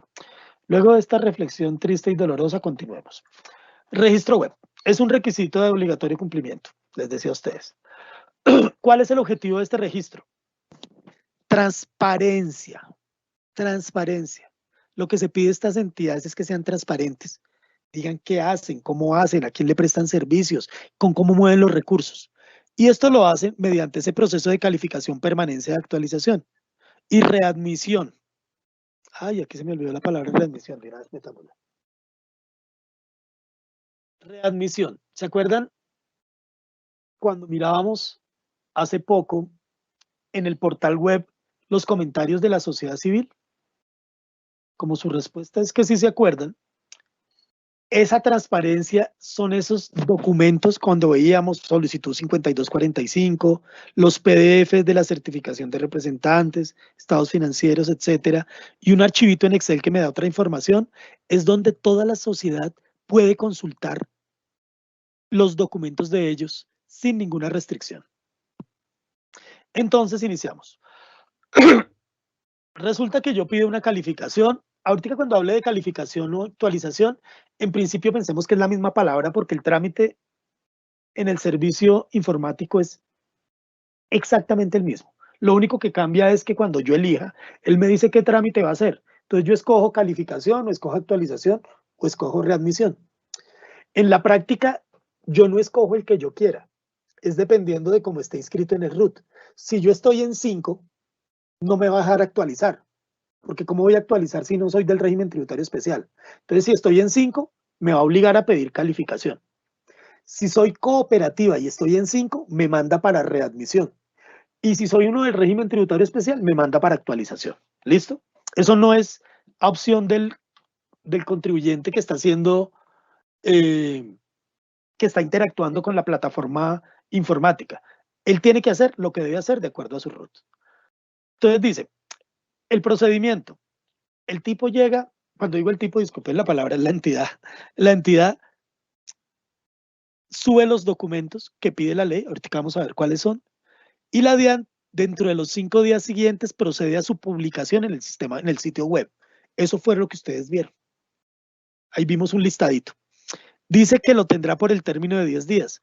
Luego de esta reflexión triste y dolorosa, continuemos. Registro web. Es un requisito de obligatorio cumplimiento, les decía a ustedes. ¿Cuál es el objetivo de este registro? Transparencia. Transparencia. Lo que se pide a estas entidades es que sean transparentes. Digan qué hacen, cómo hacen, a quién le prestan servicios, con cómo mueven los recursos. Y esto lo hacen mediante ese proceso de calificación, permanencia de actualización y readmisión. Ay, aquí se me olvidó la palabra readmisión. Mira, metámosla. Readmisión. ¿Se acuerdan cuando mirábamos hace poco en el portal web los comentarios de la sociedad civil? Como su respuesta es que sí se acuerdan, esa transparencia son esos documentos cuando veíamos solicitud 5245, los PDFs de la certificación de representantes, estados financieros, etcétera, y un archivito en Excel que me da otra información, es donde toda la sociedad puede consultar los documentos de ellos sin ninguna restricción. Entonces iniciamos. Resulta que yo pido una calificación. Ahorita cuando hable de calificación o actualización, en principio pensemos que es la misma palabra porque el trámite en el servicio informático es exactamente el mismo. Lo único que cambia es que cuando yo elija, él me dice qué trámite va a hacer. Entonces yo escojo calificación o escojo actualización o escojo readmisión. En la práctica, yo no escojo el que yo quiera. Es dependiendo de cómo esté inscrito en el RUT. Si yo estoy en 5, no me va a dejar actualizar. Porque ¿cómo voy a actualizar si no soy del régimen tributario especial? Entonces, si estoy en 5, me va a obligar a pedir calificación. Si soy cooperativa y estoy en 5, me manda para readmisión. Y si soy uno del régimen tributario especial, me manda para actualización. ¿Listo? Eso no es opción del contribuyente que está haciendo, que está interactuando con la plataforma informática. Él tiene que hacer lo que debe hacer de acuerdo a su RUT. Entonces dice, el procedimiento. El tipo llega, cuando digo el tipo, disculpen la palabra, es la entidad. La entidad sube los documentos que pide la ley, ahorita vamos a ver cuáles son, y la DIAN, dentro de los 5 días siguientes, procede a su publicación en el sistema, en el sitio web. Eso fue lo que ustedes vieron. Ahí vimos un listadito. Dice que lo tendrá por el término de 10 días.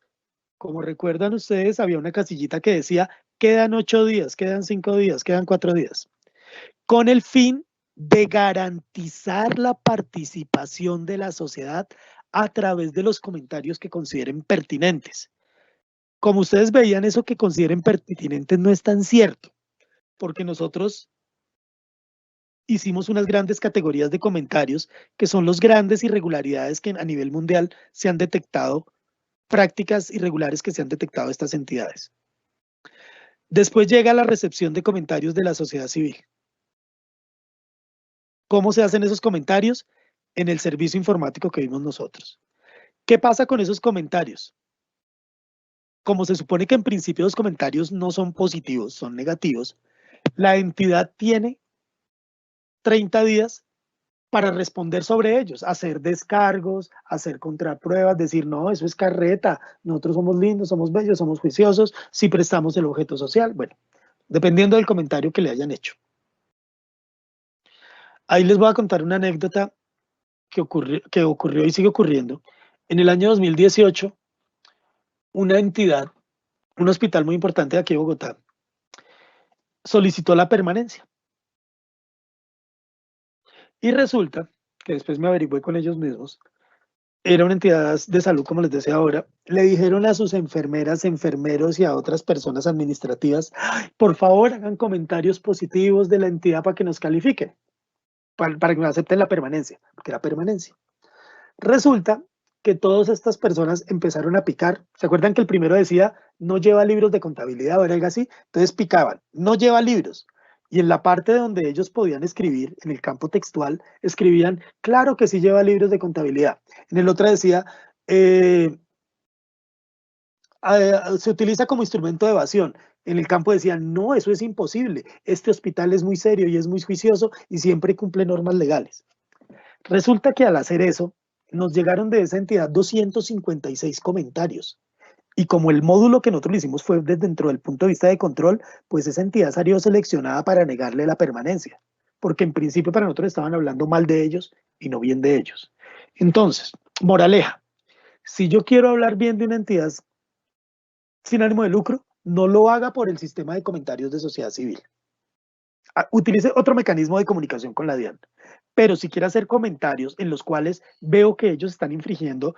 Como recuerdan ustedes, había una casillita que decía, quedan 8 días, quedan 5 días, quedan 4 días. Con el fin de garantizar la participación de la sociedad a través de los comentarios que consideren pertinentes. Como ustedes veían, eso que consideren pertinentes no es tan cierto, porque nosotros hicimos unas grandes categorías de comentarios que son las grandes irregularidades que a nivel mundial se han detectado, prácticas irregulares que se han detectado estas entidades. Después llega la recepción de comentarios de la sociedad civil. ¿Cómo se hacen esos comentarios? En el servicio informático que vimos nosotros. ¿Qué pasa con esos comentarios? Como se supone que en principio los comentarios no son positivos, son negativos, la entidad tiene 30 días para responder sobre ellos, hacer descargos, hacer contrapruebas, decir, no, eso es carreta, nosotros somos lindos, somos bellos, somos juiciosos, si prestamos el objeto social, bueno, dependiendo del comentario que le hayan hecho. Ahí les voy a contar una anécdota que ocurrió y sigue ocurriendo. En el año 2018, una entidad, un hospital muy importante de aquí de Bogotá, solicitó la permanencia. Y resulta que después me averigüé con ellos mismos, era una entidad de salud, como les decía ahora, le dijeron a sus enfermeras, enfermeros y a otras personas administrativas, por favor hagan comentarios positivos de la entidad para que nos califiquen, para que nos acepten la permanencia, porque era permanencia. Resulta que todas estas personas empezaron a picar. ¿Se acuerdan que el primero decía no lleva libros de contabilidad o era algo así? Entonces picaban, no lleva libros. Y en la parte donde ellos podían escribir, en el campo textual, escribían, claro que sí lleva libros de contabilidad. En el otro decía, se utiliza como instrumento de evasión. En el campo decían, no, eso es imposible. Este hospital es muy serio y es muy juicioso y siempre cumple normas legales. Resulta que al hacer eso, nos llegaron de esa entidad 256 comentarios. Y como el módulo que nosotros le hicimos fue desde dentro del punto de vista de control, pues esa entidad salió seleccionada para negarle la permanencia. Porque en principio para nosotros estaban hablando mal de ellos y no bien de ellos. Entonces, moraleja, si yo quiero hablar bien de una entidad sin ánimo de lucro, no lo haga por el sistema de comentarios de sociedad civil. Utilice otro mecanismo de comunicación con la DIAN. Pero si quiere hacer comentarios en los cuales veo que ellos están infringiendo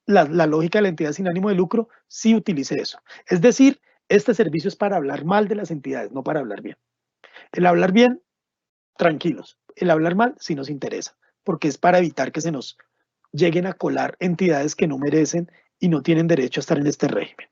la lógica de la entidad sin ánimo de lucro, sí utilice eso. Es decir, este servicio es para hablar mal de las entidades, no para hablar bien. El hablar bien, tranquilos. El hablar mal, sí nos interesa, porque es para evitar que se nos lleguen a colar entidades que no merecen y no tienen derecho a estar en este régimen.